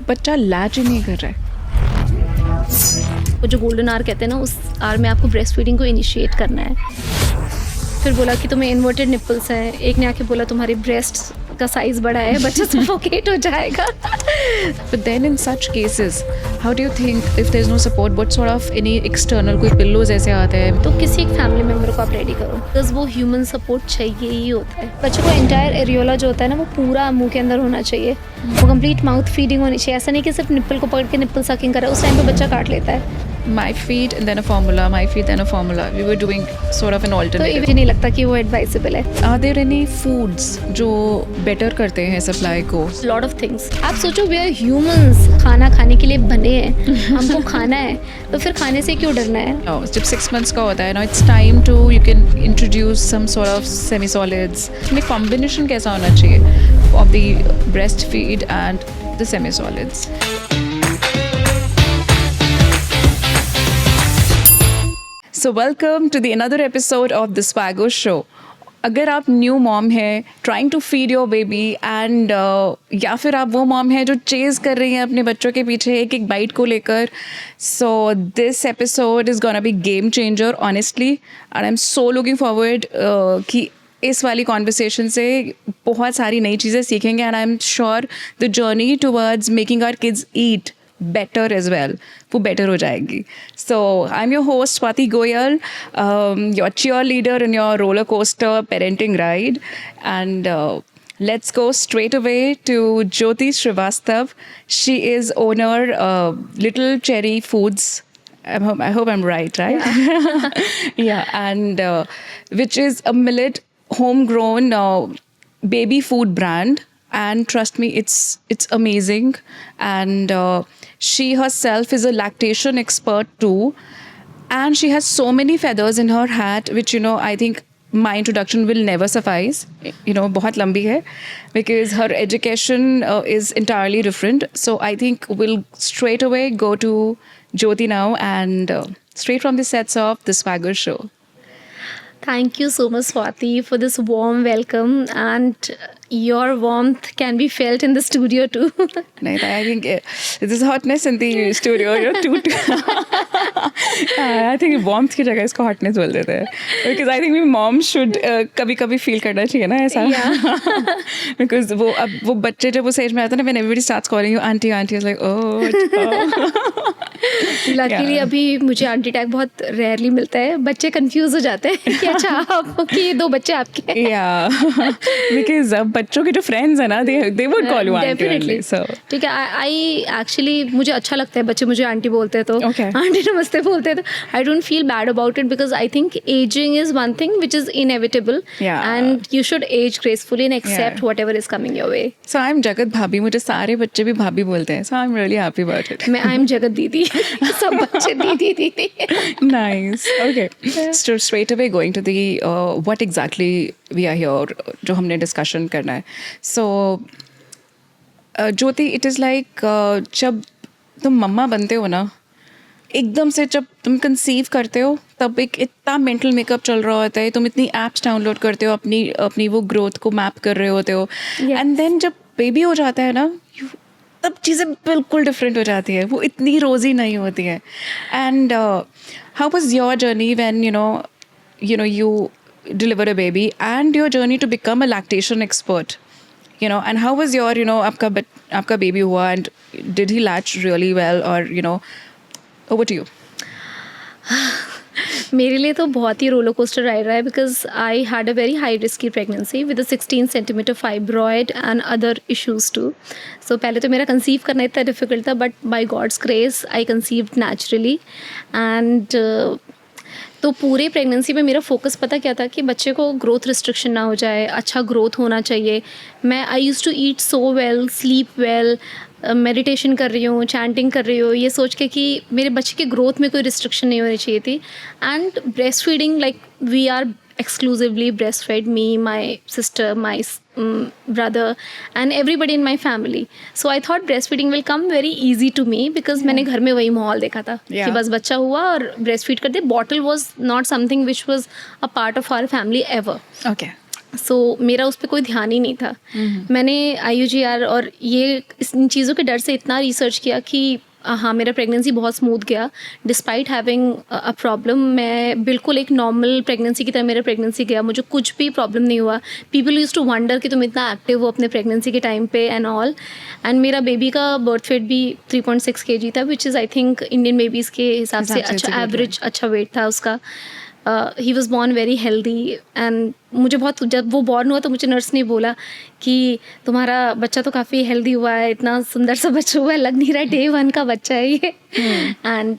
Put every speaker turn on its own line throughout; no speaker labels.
बच्चा लैच ही नहीं कर रहा है।
वो जो गोल्डन आवर कहते हैं ना, उस आवर में आपको ब्रेस्ट फीडिंग को इनिशिएट करना है। फिर बोला कि तुम्हें इन्वर्टेड निपल्स हैं, एक ने आके बोला तुम्हारी ब्रेस्ट का साइज बड़ा है, बच्चा सफोकेट हो जाएगा।
But then in such cases, how do you think if there's no support, what sort of any external कोई pillows ऐसे आते हैं?
तो किसी एक फैमिली मेम्बर को आप रेडी करो, बिकॉज वो ह्यूमन सपोर्ट चाहिए ही होता है। बच्चे को एंटायर एरियोला जो होता है ना, वो पूरा मुंह के अंदर होना चाहिए, वो कंप्लीट माउथ फीडिंग होनी चाहिए। ऐसा नहीं कि सिर्फ निप्पल को पकड़ के निप्पल सकिंग करे, उस टाइम पे बच्चा काट लेता है।
My feed and then a formula, my feed then a formula. We were doing sort of an
तो
alternative.
मुझे नहीं लगता कि वो एडवाइसेबल है।
Are there any foods जो better करते हैं supply को?
Lot of things. आप सोचो वी आर ह्यूमंस, खाना खाने के लिए बने हैं, हमको खाना है, तो फिर खाने से क्यों डरना है?
जब 6 months का होता है ना, it's time to you can introduce some sort of semi-solids. में combination कैसा होना चाहिए of the breastfeed and the semi-solids? So welcome to the another episode of the Swago Show. अगर आप न्यू मॉम है, trying to feed your baby and या फिर आप वो मॉम है जो चेज़ कर रही हैं अपने बच्चों के पीछे एक एक बाइट को लेकर, so this episode is gonna be game changer honestly, and I am so looking forward कि इस वाली कॉन्वर्सेशन से बहुत सारी नई चीज़ें सीखेंगे, and I am sure the journey towards making our kids eat better as well, वो better हो जाएगी. So I'm your host Swati Goyal, your cheerleader in your roller coaster parenting ride, and let's go straight away to Jyoti Srivastav. She is owner Little Cherry Foods. I hope I'm right? Yeah, and which is a millet homegrown baby food brand. And trust me, it's amazing. And she herself is a lactation expert too. And she has so many feathers in her hat, which, you know, I think my introduction will never suffice. You know, बहुत लंबी है, because her education is entirely different. So I think we'll straight away go to Jyoti now, and straight from the sets of the Swagger Show.
Thank you so much, Swati, for this warm welcome, and your warmth can be felt in the studio too.
I think there's hotness in the studio. You're I think warmth की जगह इसको hotness बोल देते हैं, because I think moms should कभी-कभी feel करना चाहिए ना ऐसा. Because वो बच्चे जब उस age में आते हैं ना, when everybody starts calling you auntie, it's like oh.
Luckily अभी मुझे आंटी टैग बहुत रेयरली मिलता है, बच्चे कंफ्यूज हो जाते हैं कि अच्छा आपके ये 2 बच्चे आपके हैं.
Yeah, because बच्चों के जो फ्रेंड्स हैं ना, they would call you auntie only. So
ठीक है, आई एक्चुअली मुझे अच्छा लगता है बच्चे मुझे आंटी बोलते हैं, तो आंटी नमस्ते बोलते हैं, तो I don't feel bad about it, because I think ageing is one thing which is inevitable, and you should age gracefully and accept whatever is coming your way.
So I am Jagat Bhabhi, मुझे सारे बच्चे भी भाभी बोलते हैं, so I am really happy about it.
मैं I am जगत दीदी, सब बच्चे दीदी दीदी.
Nice. Okay. So straight away going to the what exactly we are here, जो हमने discussion करना है. So Jyoti, it is like जब तुम मम्मा बनते हो ना, एकदम से जब तुम कंसीव करते हो, तब एक इतना मेंटल मेकअप चल रहा होता है, तुम इतनी ऐप्स डाउनलोड करते हो, अपनी वो ग्रोथ को मैप कर रहे होते हो, एंड देन जब बेबी हो जाता है ना, तब चीज़ें बिल्कुल डिफरेंट हो जाती है, वो इतनी रोज़ी नहीं होती है. And how was your journey when you know you deliver a baby and your journey to become a lactation expert, you know, and how was your, you know, आपका baby हुआ, and did he latch really well, or you know, over to you?
मेरे लिए तो बहुत ही roller coaster ride रहा है, because I had a very high risky pregnancy with 16 centimetre fibroid and other issues too. So पहले तो मेरा conceive करना इतना डिफिकल्ट था, but by God's grace I conceived naturally. And तो पूरे प्रेगनेंसी में मेरा फोकस पता क्या था कि बच्चे को ग्रोथ रिस्ट्रिक्शन ना हो जाए, अच्छा ग्रोथ होना चाहिए. मैं I use to eat so well, sleep well, meditation कर रही हूँ, चैंटिंग कर रही हूँ, ये सोच के कि मेरे बच्चे के ग्रोथ में कोई रिस्ट्रिक्शन नहीं होनी चाहिए थी. And breast feeding, like we are exclusively breastfed, me, my sister, my brother, and everybody in my family. So I thought breastfeeding will come very easy to me, because मैंने घर में वही माहौल देखा था कि बस बच्चा हुआ और breastfeed कर दे. Bottle was not something which was a part of our family ever.
Okay.
सो मेरा उस पर कोई ध्यान ही नहीं था। मैंने IUGR और ये इन चीज़ों के डर से इतना रिसर्च किया कि हाँ मेरा प्रेगनेंसी बहुत स्मूथ गया डिस्पाइट हैविंग अ प्रॉब्लम। मैं बिल्कुल एक नॉर्मल प्रेगनेंसी की तरह मेरा प्रेगनेंसी गया, मुझे कुछ भी प्रॉब्लम नहीं हुआ। पीपल यूज टू वंडर कि तुम इतना एक्टिव हो अपने प्रेगनेंसी के टाइम पे एंड ऑल। एंड मेरा बेबी का बर्थ वेट भी 3.6 kg था, which is I think Indian babies के हिसाब से अच्छा एवरेज अच्छा वेट था उसका। He was born very healthy and मुझे बहुत, जब वो बॉर्न हुआ तो मुझे नर्स ने बोला कि तुम्हारा बच्चा तो काफ़ी हेल्दी हुआ है, इतना सुंदर सा बच्चा हुआ है, लग नहीं रहा Day 1 का बच्चा है ये। एंड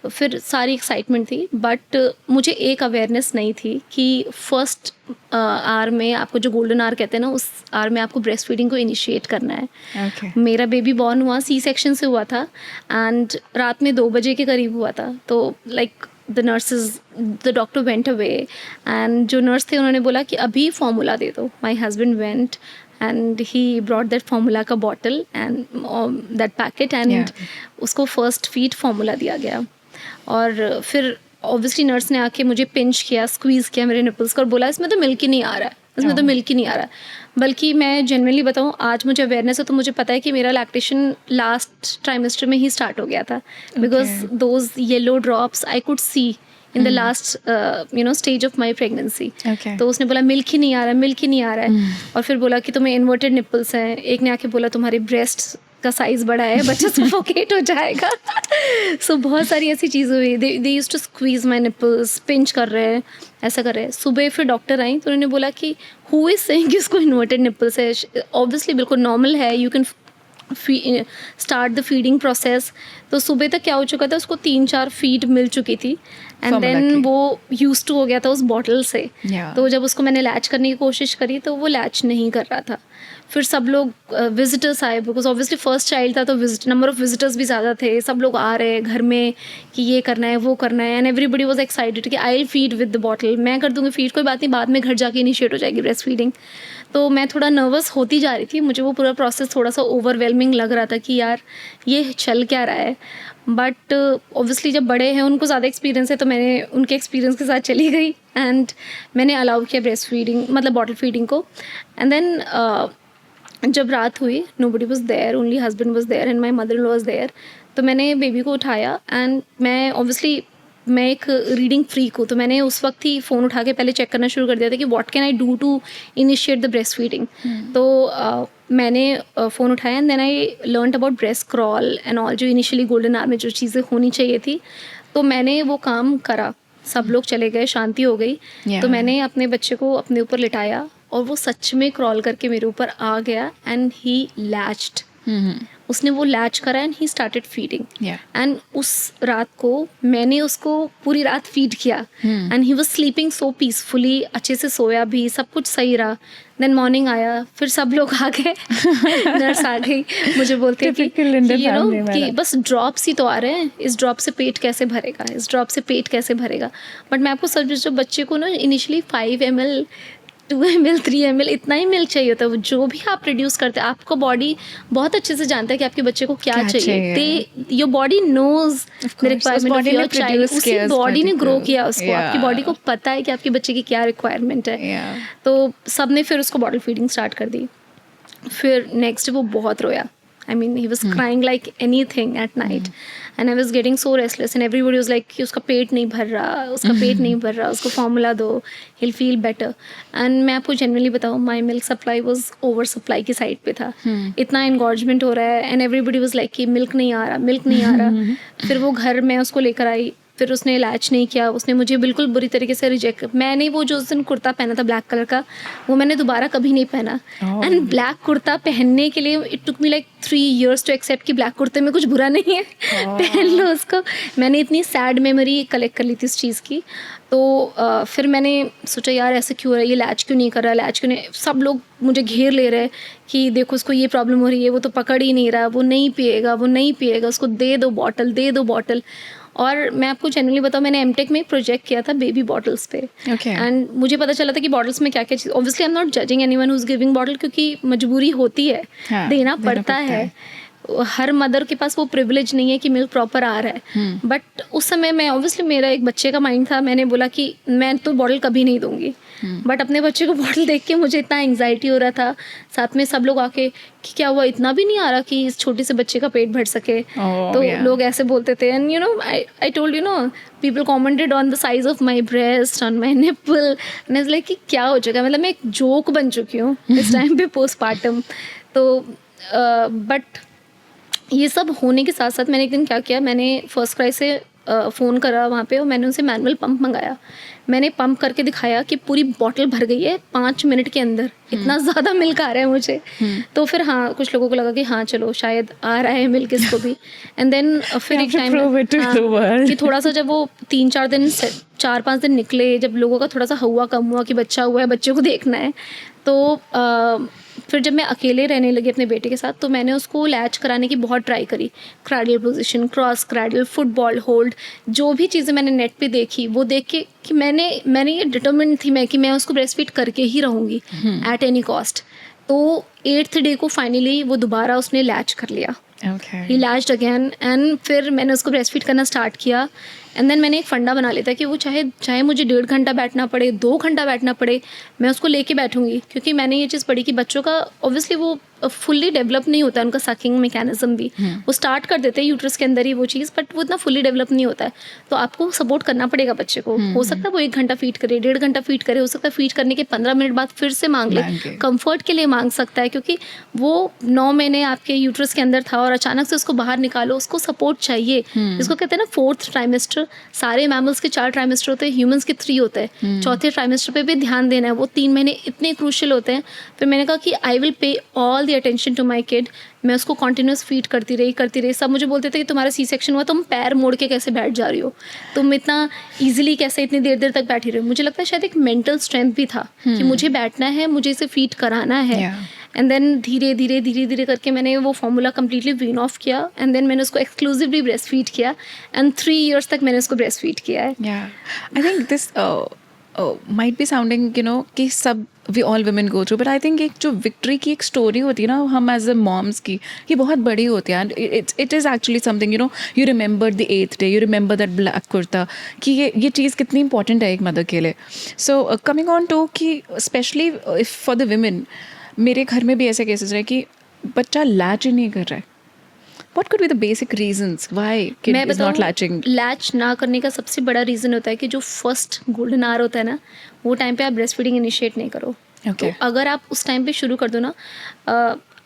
फिर सारी एक्साइटमेंट थी, बट मुझे एक अवेयरनेस नहीं थी कि फर्स्ट आवर में आपको जो गोल्डन आवर कहते हैं ना, उस आवर में आपको ब्रेस्ट फीडिंग को इनिशिएट करना है। मेरा बेबी बॉर्न हुआ C-सेक्शन से हुआ था एंड रात में 2 बजे के करीब हुआ था। तो like the doctor went away and जो नर्स थे उन्होंने बोला कि अभी फॉर्मूला दे दो। My husband went and he brought that formula का bottle and that packet and उसको first feed फॉर्मूला दिया गया। और फिर ऑब्वियसली नर्स ने आके मुझे पिंच किया, स्क्वीज़ किया मेरे निपल्स को और बोला इसमें तो मिल्क ही नहीं आ रहा है, इसमें तो मिल्क ही नहीं आ रहा है। बल्कि मैं जेन्युइनली बताऊँ, आज मुझे अवेयरनेस है तो मुझे पता है कि मेरा लैक्टेशन लास्ट ट्राइमेस्टर में ही स्टार्ट हो गया था, because those yellow drops I could see in the last stage of my pregnancy. तो उसने बोला मिल्क ही नहीं आ रहा है, मिल्क ही नहीं आ रहा है। और फिर बोला कि तुम्हें इन्वर्टेड निपल्स हैं। एक ने आके बोला तुम्हारे ब्रेस्ट का साइज़ बड़ा है, बच्चा सफोकेट हो जाएगा। सो बहुत सारी ऐसी चीज़ें हुई। They use to squeeze my nipples, pinch कर रहे हैं, ऐसा कर रहे हैं। सुबह फिर डॉक्टर आई तो उन्होंने बोला कि हु इज़ सेइंग कि उसको इन्वर्टेड निपल्स है, ऑब्वियसली बिल्कुल नॉर्मल है, you can start the feeding process. तो सुबह तक क्या हो चुका था, उसको 3-4 फीड मिल चुकी थी एंड देन वो यूज टू हो गया था उस बॉटल से। तो जब उसको मैंने लैच करने की कोशिश करी तो वो लैच नहीं कर रहा था। फिर सब लोग विजिटर्स आए, बिकॉज ऑब्वियसली फर्स्ट चाइल्ड था तो नंबर ऑफ विजिटर्स भी ज़्यादा थे। सब लोग आ रहे हैं घर में कि ये करना है वो करना है एंड एवरीबडी वाज एक्साइटेड कि I will feed with the bottle, मैं कर दूँगी फीड, कोई बात नहीं, बाद में घर जाके इनिशिएट हो जाएगी ब्रेस्ट फीडिंग। तो मैं थोड़ा नर्वस होती जा रही थी, मुझे वो पूरा प्रोसेस थोड़ा सा ओवरवेलमिंग लग रहा था कि यार ये चल क्या रहा है। बट ऑब्वियसली जब बड़े हैं उनको ज़्यादा एक्सपीरियंस है तो मैंने उनके एक्सपीरियंस के साथ चली गई एंड मैंने अलाउ किया ब्रेस्ट फीडिंग, मतलब बॉटल फीडिंग को। एंड देन जब रात हुई, nobody was there, only husband was there and my mother-in-law was there। तो मैंने बेबी को उठाया एंड मैं ऑब्वियसली मैं एक रीडिंग फ्रीक हूँ, तो मैंने उस वक्त ही फ़ोन उठा के पहले चेक करना शुरू कर दिया था कि what can I do to initiate the breast feeding. तो मैंने फ़ोन उठाया and then I learned about breast crawl and all, जो इनिशियली गोल्डन आवर में जो चीज़ें होनी चाहिए थी। तो मैंने वो काम करा, सब लोग चले गए, शांति हो गई। तो मैंने अपने बच्चे को अपने ऊपर लिटाया और वो सच में क्रॉल करके मेरे ऊपर आ गया एंड ही लैच्ड। उसने वो लैच करा and he started feeding and उस रात को मैंने उसको पूरी रात फीड किया and he was sleeping so peacefully, अच्छे से सोया भी, सब कुछ सही रहा। देन मॉर्निंग आया, फिर सब लोग आ गए, नर्स आ गई, मुझे बोलते कि यू नो कि बस ड्रॉप्स ही तो आ रहे हैं, इस ड्रॉप से पेट कैसे भरेगा, इस ड्रॉप से पेट कैसे भरेगा। बट मैं आपको सच, जो बच्चे को ना इनिशियली 5 ml 2 ml 3 ml इतना ही मिल्क चाहिए होता है। वो जो भी आप प्रोड्यूस करते हैं, आपको बॉडी बहुत अच्छे से जानता है कि आपके बच्चे को क्या चाहिए। Your body knows the requirement of your child. उसी बॉडी ने ग्रो किया उसको, आपकी बॉडी को पता है कि आपके बच्चे की क्या रिक्वायरमेंट है। तो सब ने फिर उसको बॉटल फीडिंग स्टार्ट कर दी। फिर नेक्स्ट वो बहुत रोया, I mean he was crying like anything at night and I was getting so restless and everybody was like कि उसका पेट नहीं भर रहा, उसका पेट नहीं भर रहा, उसको फॉर्मूला दो, he'll feel better। and मैं आपको जनरली बताऊँ, my milk supply was over supply की साइड पे था। इतना engorgement हो रहा है and everybody was like कि मिल्क नहीं आ रहा, मिल्क नहीं आ रहा। फिर वो घर मैं उसको लेकर आई, फिर उसने लैच नहीं किया, उसने मुझे बिल्कुल बुरी तरीके से रिजेक्ट। मैंने वो जो उस दिन कुर्ता पहना था ब्लैक कलर का, वो मैंने दोबारा कभी नहीं पहना। एंड ब्लैक कुर्ता पहनने के लिए it took me like 3 years to accept कि ब्लैक कुर्ते में कुछ बुरा नहीं है, पहन लो उसको। मैंने इतनी सैड मेमोरी कलेक्ट कर ली थी इस चीज़ की। तो फिर मैंने सोचा यार ऐसे क्यों हो रहा है, ये लैच क्यों नहीं कर रहा, लैच क्यों नहीं। सब लोग मुझे घेर ले रहे हैं कि देखो उसको ये प्रॉब्लम हो रही है, वो तो पकड़ ही नहीं रहा, वो नहीं पिएगा, वो नहीं पिएगा, उसको दे दो बॉटल, दे दो बॉटल। और मैं आपको जनरली बताऊँ, मैंने एमटेक में एक प्रोजेक्ट किया था बेबी बॉटल्स पे एंड मुझे पता चला था कि बॉटल्स में क्या क्या चीज़। Obviously I am not judging anyone who is giving bottle, क्योंकि मजबूरी होती है, देना पड़ता है। हर मदर के पास वो प्रिविलेज नहीं है कि मिल्क प्रॉपर आ रहा है। बट उस समय मैं ऑब्वियसली, मेरा एक बच्चे का माइंड था, मैंने बोला कि मैं तो बॉटल कभी नहीं दूंगी। बट अपने बच्चे को बॉटल देख के मुझे इतना एंग्जाइटी हो रहा था, साथ में सब लोग आके कि क्या हुआ, इतना भी नहीं आ रहा कि इस छोटे से बच्चे का पेट भर सके। तो
yeah.
लोग ऐसे बोलते थे, and you know I told you know people commented on the size of my breast, on my nipple, and like कि क्या हो चुका है, मतलब मैं एक जोक बन चुकी हूँ इस टाइम पे पोस्टपार्टम। तो बट ये सब होने के साथ साथ मैंने एक दिन क्या किया, मैंने फर्स्ट क्राई से फ़ोन करा वहाँ पे और मैंने उनसे मैनुअल पंप मंगाया। मैंने पंप करके दिखाया कि पूरी बॉटल भर गई है 5 मिनट के अंदर, इतना ज़्यादा मिल्क आ रहा है मुझे। तो फिर हाँ, कुछ लोगों को लगा कि हाँ चलो शायद आ रहा है मिल्क इसको भी। एंड देन फिर एक टाइम कि थोड़ा सा जब वो 3-4 दिन 4-5 दिन निकले, जब लोगों का थोड़ा सा हुआ कम हुआ कि बच्चा हुआ है, बच्चे को देखना है, तो फिर जब मैं अकेले रहने लगी अपने बेटे के साथ, तो मैंने उसको लैच कराने की बहुत ट्राई करी। Cradle position, cross cradle, football hold, जो भी चीज़ें मैंने नेट पे देखी वो देख के कि मैंने ये डिटरमिन थी मैं कि मैं उसको ब्रेस्ट फीड करके ही रहूँगी एट एनी कॉस्ट। तो 8th डे को फाइनली वो दोबारा उसने लैच कर लिया, ही लैच्ड अगेन, एंड फिर मैंने उसको ब्रेस्ट फीड करना स्टार्ट किया। एंड देन मैंने एक फंडा बना लेता कि वो चाहे मुझे 1.5 घंटा बैठना पड़े, 2 घंटा बैठना पड़े, मैं उसको लेके बैठूंगी, क्योंकि मैंने ये चीज़ पढ़ी कि बच्चों का ऑब्वियसली वो फुल्ली डेवलप नहीं होता है, उनका सकिंग मैकेनिज्म भी, वो स्टार्ट कर देते हैं यूट्रस के अंदर ही वो चीज़, बट वो इतना फुल्ली डेवलप नहीं होता है। तो आपको सपोर्ट करना पड़ेगा बच्चे को। हो सकता है वो 1 घंटा फीड करे, 1.5 घंटा फीड करे, हो सकता है फीड करने के 15 मिनट बाद फिर से मांग ले, कंफर्ट के लिए मांग सकता है, क्योंकि वो 9 महीने आपके यूट्रस के अंदर था और अचानक से उसको बाहर निकालो, उसको सपोर्ट चाहिए। जिसको कहते हैं ना 4th ट्राइमेस्टर, सारे मैमल्स के 4 ट्राइमेस्टर होते हैं, ह्यूमंस के 3 होते हैं। 4थे ट्राइमेस्टर पे भी ध्यान देना है, वो 3 महीने इतने क्रूशियल होते हैं। फिर मैंने कहा कि I will pay all the attention to my kid. मैं उसको कॉन्टिन्यूस फीड करती रही। सब मुझे बोलते थे कि तुम्हारा सी सेक्शन हुआ, तुम पैर मोड़ के कैसे बैठ जा रही हो, तुम इतना ईजिली कैसे इतनी देर तक बैठी रही हो। मुझे लगता है शायद एक मेंटल स्ट्रेंथ भी था कि मुझे बैठना है, मुझे इसे फीड कराना है। एंड देन धीरे धीरे करके मैंने वो फॉर्मूला कम्प्लीटली वीन ऑफ किया, एंड देन मैंने उसको एक्सक्लूसिवली ब्रेस्ट फीड किया, एंड 3 years तक मैंने उसको ब्रेस्ट फीड किया है।
I think this might be sounding, you know, कि सब we all women go through, but I think एक जो विक्ट्री की एक स्टोरी होती है ना हम एज अ मॉम्स की, ये बहुत बड़ी होती है, and it is actually something, you know, you remember the 8th day, you remember that black kurta, कि ये चीज़ कितनी इंपॉर्टेंट है एक मदर के लिए। सो कमिंग ऑन टू कि specially if for the women, मेरे घर में भी ऐसे केसेस रहे कि बच्चा लैच ही नहीं कर रहा है। What could be the basic reasons why kid is not latching?
Latch ना करने का सबसे बड़ा रीज़न होता है कि जो फर्स्ट गोल्डन आवर होता है ना, वो टाइम पे आप ब्रेस्ट फीडिंग इनिशिएट नहीं करो। तो अगर आप उस टाइम पे शुरू कर दो ना,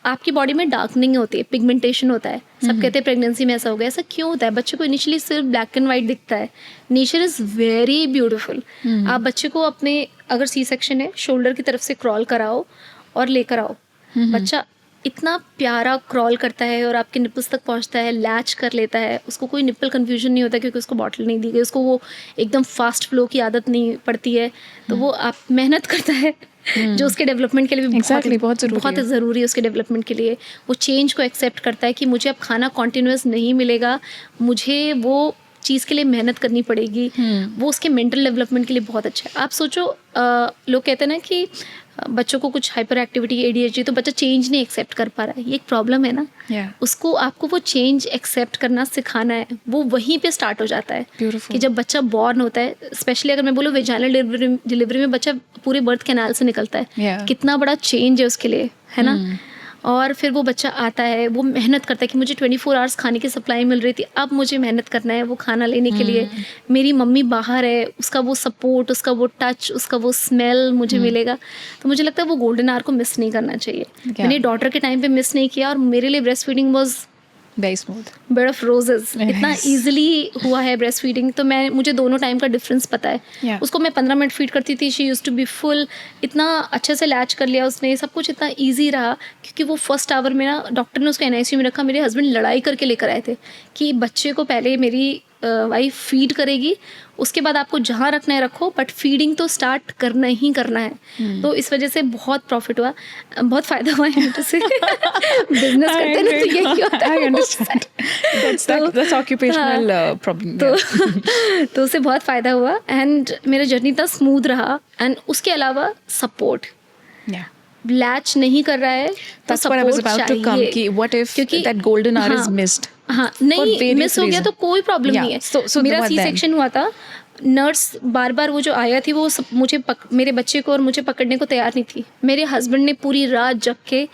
आपकी बॉडी में डार्कनिंग होती है, पिगमेंटेशन होता है। सब कहते हैं प्रेगनेंसी में ऐसा हो गया, ऐसा क्यों होता है? बच्चे को इनिशियली सिर्फ ब्लैक एंड वाइट दिखता है, नेचर इज़ वेरी ब्यूटिफुल। आप बच्चे को अपने, अगर सी सेक्शन है, शोल्डर की तरफ से क्रॉल कराओ और लेकर आओ, बच्चा इतना प्यारा क्रॉल करता है और आपके निपल्स तक पहुंचता है, लैच कर लेता है, उसको कोई निपल कन्फ्यूजन नहीं होता क्योंकि उसको बॉटल नहीं दी गई, उसको वो एकदम फास्ट फ्लो की आदत नहीं पड़ती है। तो वो आप मेहनत करता है जो उसके डेवलपमेंट के लिए भी बहुत ज़रूरी है। उसके डेवलपमेंट के लिए वो चेंज को एक्सेप्ट करता है कि मुझे अब खाना कॉन्टिन्यूस नहीं मिलेगा, मुझे वो चीज़ के लिए मेहनत करनी पड़ेगी। वो उसके मेंटल डेवलपमेंट के लिए बहुत अच्छा है। आप सोचो, लोग कहते हैं ना कि बच्चों को कुछ हाइपर एक्टिविटी, ADHD, तो बच्चा चेंज नहीं एक्सेप्ट कर पा रहा है, ये एक प्रॉब्लम है ना। उसको, आपको वो चेंज एक्सेप्ट करना सिखाना है, वो वहीं पे स्टार्ट हो जाता है। कि जब बच्चा बॉर्न होता है, स्पेशली अगर मैं बोलूँ वेजाइनल डिलीवरी में बच्चा पूरे बर्थ कैनाल से निकलता है, कितना बड़ा चेंज है उसके लिए, है ना। और फिर वो बच्चा आता है, वो मेहनत करता है कि मुझे 24 आवर्स खाने की सप्लाई मिल रही थी, अब मुझे मेहनत करना है वो खाना लेने के लिए। मेरी मम्मी बाहर है, उसका वो सपोर्ट, उसका वो टच, उसका वो स्मेल मुझे मिलेगा। तो मुझे लगता है वो गोल्डन आवर को मिस नहीं करना चाहिए। मैंने डॉटर के टाइम पे मिस नहीं किया, और मेरे लिए breast feeding was
very smooth,
bed of roses. इतना इजीली हुआ है ब्रेस्ट फीडिंग। तो मुझे दोनों टाइम का डिफरेंस पता है। उसको मैं 15 मिनट फीड करती थी, she used to be full, इतना अच्छे से लैच कर लिया उसने, सब कुछ इतना इजी रहा। क्योंकि वो फर्स्ट आवर में ना, डॉक्टर ने उसको NICU में रखा, मेरे हस्बैंड लड़ाई करके लेकर आए थे कि बच्चे को पहले मेरी वाइफ फीड करेगी, उसके बाद आपको जहाँ रखना है रखो, बट फीडिंग तो स्टार्ट करना ही करना है। तो इस वजह से बहुत प्रॉफिट हुआ, बहुत फ़ायदा हुआ है से बिजनेस करते हैं ना, तो यही होता है।
That's occupational problem.
तो उससे बहुत फ़ायदा हुआ, एंड मेरा जर्नी इतना स्मूथ रहा। एंड उसके अलावा सपोर्ट, लैच नहीं कर रहा है तो
That's what I was
support
about to come.
चाहिए
कि what if
क्योंकि
that golden hour is
हाँ,
missed?
हाँ
For
नहीं
various
मिस हो गया तो
reasons.
कोई प्रॉब्लम
Yeah,
नहीं है।
so
मेरा
what
सी
then?
सेक्शन हुआ था, नर्स बार बार वो जो आया थी वो मुझे मेरे बच्चे को और मुझे पकड़ने को तैयार नहीं थी। मेरे हस्बैंड ने पूरी रात जग के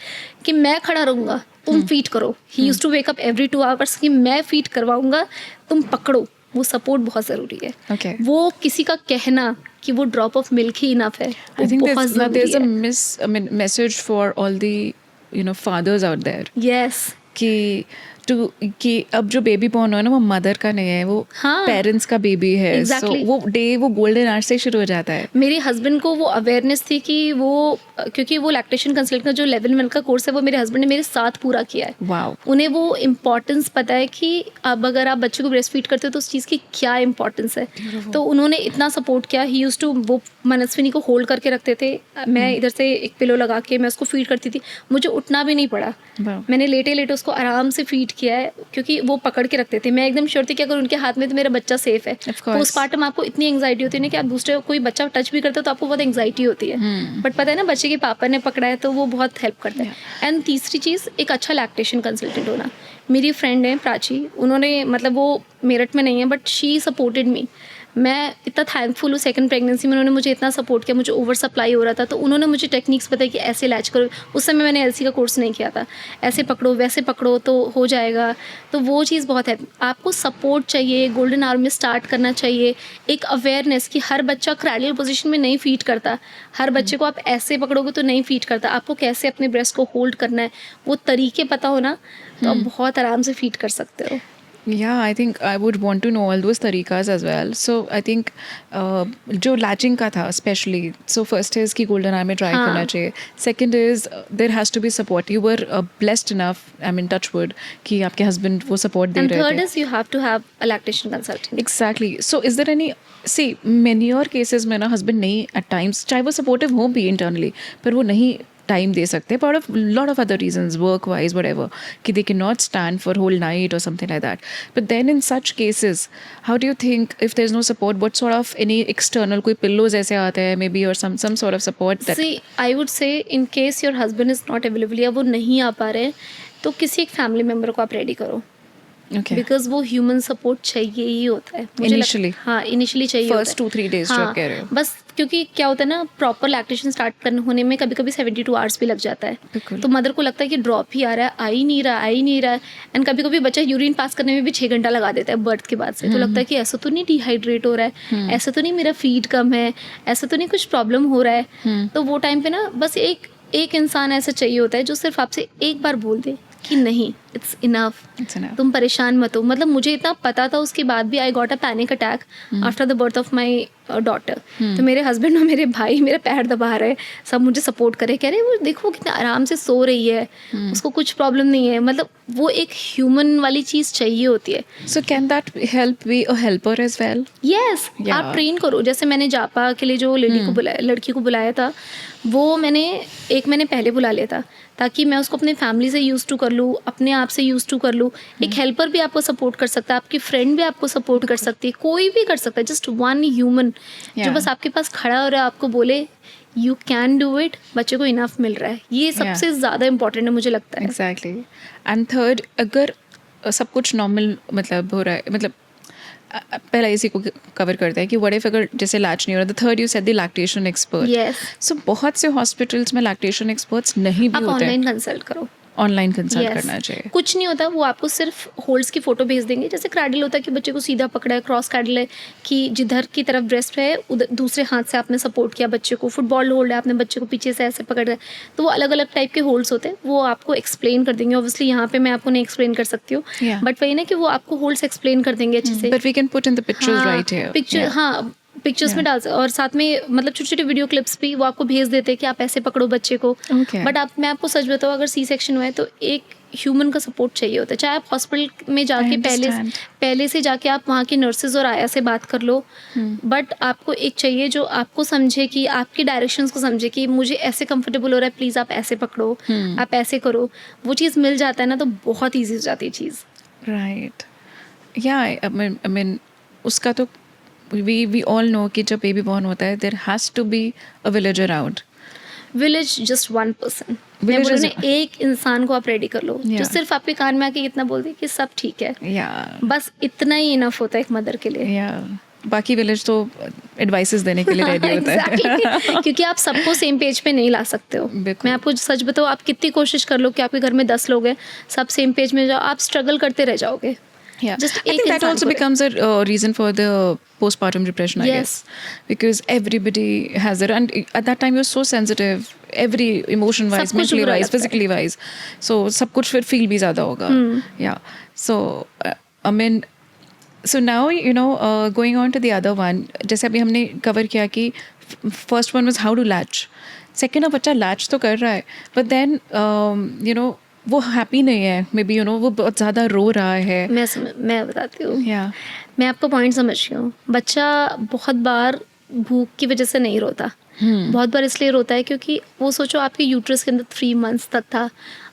कि मैं खड़ा रहूँगा, तुम फीड करो। He use to wake up every 2 hours कि मैं फीड करवाऊंगा, तुम पकड़ो। वो सपोर्ट बहुत ज़रूरी है।
Okay.
वो किसी का कहना कि वो drop of milk he enough है, वो
I think
बहुत
there's
ज़रूरी
a
है।
message for all the fathers out there
yes
कि अब जो बेबी बॉर्न हो ना वो मदर का नहीं है, वो
हाँ।
पेरेंट्स का बेबी है।
Exactly.
So वो डे वो गोल्डन आवर से शुरू हो जाता है।
मेरे हस्बैंड को वो अवेयरनेस थी कि वो क्योंकि वो लैक्टेशन कंसल्टेंट का जो लेवल 1 का कोर्स है वो मेरे हस्बैंड ने मेरे साथ पूरा किया है।
वाओ।
उन्हें वो इम्पोर्टेंस पता है कि अब अगर आप बच्चे को ब्रेस्ट फीड करते हो तो उस चीज़ की क्या इम्पोर्टेंस है। तो उन्होंने इतना सपोर्ट किया। ही यूज टू वो मनस्विनी को होल्ड करके रखते थे, मैं इधर से एक पिलो लगा के मैं उसको फीड करती थी, मुझे उठना भी नहीं पड़ा।
Wow.
मैंने लेटे लेटे उसको आराम से फीड किया है क्योंकि वो पकड़ के रखते थे। मैं एकदम श्योर थी कि अगर उनके हाथ में तो मेरा बच्चा सेफ है।
Of course.
पोस्टमार्टम आपको इतनी एंग्जाइटी होती है ना कि आप दूसरे कोई बच्चा टच भी करते हो तो आपको बहुत एंग्जाइटी होती है, बट पता है ना बच्चे के पापा ने पकड़ा है तो वो बहुत हेल्प करता है। एंड तीसरी चीज़, एक अच्छा लैक्टेशन कंसल्टेंट होना। मेरी फ्रेंड है प्राची, उन्होंने मतलब वो मेरठ में नहीं है बट शी सपोर्टेड मी। मैं इतना थैंकफुल हूँ, सेकंड प्रेगनेंसी में उन्होंने मुझे इतना सपोर्ट किया। मुझे ओवर सप्लाई हो रहा था तो उन्होंने मुझे टेक्निक्स बताई कि ऐसे लैच करो। उस समय मैंने एलसी का कोर्स नहीं किया था, ऐसे पकड़ो वैसे पकड़ो तो हो जाएगा। तो वो चीज़ बहुत है। आपको सपोर्ट चाहिए, गोल्डन आवर में स्टार्ट करना चाहिए। एक अवेयरनेस कि हर बच्चा क्रैडल पोजीशन में नहीं फीड करता, हर बच्चे को आप ऐसे पकड़ोगे तो नहीं फीड करता। आपको कैसे अपने ब्रेस्ट को होल्ड करना है वो तरीके पता हो ना तो आप बहुत आराम से फीड कर सकते हो।
Yeah, I think I would want to know all those tariqas as well. So I think जो latching का था especially, so first is कि golden hour में try
हाँ.
करना चाहिए. Second is there has to be support. You were blessed enough, I mean touch wood, कि आपके husband वो support दे
And
रहे
third
थे.
is you have to have a lactation consultant.
Exactly. So is there any, see many और cases में ना husband नहीं at times, चाहे वो supportive हो भी internally, पर वो नहीं टाइम दे सकते part of lot of other reasons, work wise, whatever, कि they cannot stand for whole night or something like that. But then in such cases, how do you think if there's no support, what sort of any external कोई pillows ऐसे आते हैं maybe or some sort of support that
See, I would say in case your husband is not available या वो नहीं आ पा रहे तो किसी एक फैमिली मेम्बर को आप रेडी करो।
okay
बिकॉज वो ह्यूमन सपोर्ट चाहिए ही होता है मुझे
Initially.
हाँ इनिशियली चाहिए
First
होता है।
2-3 days जो आप कह रहे हो।
बस क्योंकि क्या होता है ना, प्रॉपर लैक्टेशन स्टार्ट करने होने में कभी कभी 72 आवर्स भी लग जाता है।
बिल्कुल।
तो मदर को लगता है कि ड्रॉप ही आ रहा है, आ ही नहीं रहा है। एंड कभी कभी बच्चा यूरिन पास करने में भी 6 घंटा लगा देता है बर्थ के बाद से। तो लगता है कि ऐसा तो नहीं डिहाइड्रेट हो रहा है, ऐसा तो नहीं मेरा फीड कम है, ऐसा तो नहीं कुछ प्रॉब्लम हो रहा है। तो वो टाइम पे ना बस एक इंसान ऐसा चाहिए होता है जो सिर्फ आपसे एक बार बोल दे कि नहीं इट्स इनफ,
It's enough.
तुम परेशान मत हो। मतलब मुझे इतना पता था, उसके बाद भी I got a panic attack after the birth of my daughter. तो मेरे हस्बैंड और मेरे भाई मेरा पैर दबा रहे, सब मुझे सपोर्ट करे, कह रहे वो देखो कितना आराम से सो रही है, उसको कुछ प्रॉब्लम नहीं है। मतलब वो एक ह्यूमन वाली चीज़ चाहिए होती है।
So can that help be a helper as well?
Yes
Yeah.
आप ट्रेन करो। जैसे मैंने जापा के लिए जो लड़की को बुलाया था वो मैंने 1 महीने पहले बुला लिया था ताकि मैं उसको अपने फैमिली से यूज़ टू कर लूँ, अपने आप से यूज़ टू कर लूँ। एक हेल्पर भी आपको सपोर्ट कर सकता है, आपकी फ्रेंड भी आपको सपोर्ट कर सकती है, कोई भी कर सकता है। जस्ट वन ह्यूमन जो
Yeah.
बस आपके पास खड़ा हो रहा है, आपको बोले यू कैन डू इट, बच्चे को इनफ मिल रहा है। ये सबसे ज़्यादा इंपॉर्टेंट है मुझे लगता है।
Exactly. And third, अगर सब कुछ नॉर्मल मतलब हो रहा है, मतलब पहला इसी को कवर करते हैं कि व्हाट इफ अगर जैसे लैच नहीं हो रहा, the third you said the lactation expert.
Yes,
so बहुत से हॉस्पिटल्स में लैक्टेशन एक्सपर्ट्स नहीं भी
आप
होते हैं।
ऑनलाइन कंसल्ट करो।
Online consult
Yes.
करना चाहिए।
कुछ नहीं होता, वो आपको सिर्फ होल्ड्स की फोटो भेज देंगे। जैसे क्रैडल होता है कि बच्चे को सीधा पकड़ा है, क्रॉस क्रैडल है कि जिधर की तरफ ब्रेस्ट है उधर दूसरे हाथ से आपने सपोर्ट किया बच्चे को। फुटबॉल होल्ड है, आपने बच्चे को पीछे से ऐसे पकड़ रहा है। तो वो अलग अलग टाइप के होल्ड्स होते हैं, वो आपको एक्सप्लेन कर देंगे। ऑब्वियसली यहाँ पे मैं आपको नहीं एक्सप्लेन कर सकती हूँ,
Yeah.
बट वही ना कि वो आपको होल्ड्स एक्सप्लेन कर देंगे अच्छे से।
But we can put in the pictures right here.
Picture हाँ पिक्चर्स में डाल और साथ में मतलब छोटे छोटे वीडियो क्लिप्स भी वो आपको भेज देते हैं कि आप ऐसे पकड़ो बच्चे को।
Okay.
बट मैं आपको सच बताऊँ, अगर सी सेक्शन हुआ है तो एक ह्यूमन का सपोर्ट चाहिए होता है। चाहे आप हॉस्पिटल में जाके
understand.
पहले से जाके आप वहाँ के नर्सेज और आया से बात कर लो, बट आपको एक चाहिए जो आपको समझे, कि आपके डायरेक्शंस को समझे कि मुझे ऐसे कंफर्टेबल हो रहा है, प्लीज़ आप ऐसे पकड़ो, आप ऐसे करो। वो चीज़ मिल जाता है ना तो बहुत ईजी हो जाती है चीज़।
राइट या आई मीन उसका तो वी ऑल नो कि जब बेबी बॉर्न होता है there has to be a village around.
Village just one person, मैं
Village
बोलूँ
is-
ना, एक इंसान को आप रेडी कर लो जो
Yeah.
सिर्फ आपके कान में आके इतना बोल दे कि सब ठीक है,
Yeah.
बस इतना ही इनफ होता है एक मदर के लिए।
Yeah. बाकी विलेज तो एडवाइसेस देने के लिए रेडी होता है।
Exactly. क्योंकि आप सबको सेम पेज पे नहीं ला सकते हो।
बिल्कुल।
मैं आपको सच बताऊँ, आप कितनी कोशिश कर लो कि आपके घर में 10 लोग हैं, सब सेम पेज में जाओ, आप स्ट्रगल करते रह जाओगे।
Yeah,
Just
I
एक
think that
इंसान
also
को-
becomes a reason for the postpartum depression, I
Yes.
guess, because everybody has it, and at that time you're so sensitive, every emotion wise,
सब कुछ
mentally
बुरा
wise,
लगता है।
physically wise, so सब कुछ फिर feel भी ज़्यादा होगा। Yeah, so I mean, so now going on to the other one, जैसे अभी हमने cover किया कि first one was how to latch, second अब बच्चा latch तो कर रहा है, but then वो हैप्पी नहीं है, मे बी वो बहुत ज़्यादा रो रहा है।
मैं बताती हूँ,
Yeah.
मैं आपका पॉइंट समझ रही हूँ। बच्चा बहुत बार भूख की वजह से नहीं रोता, बहुत बार इसलिए रोता है क्योंकि वो सोचो आपके यूट्रस के अंदर 3 months तक था,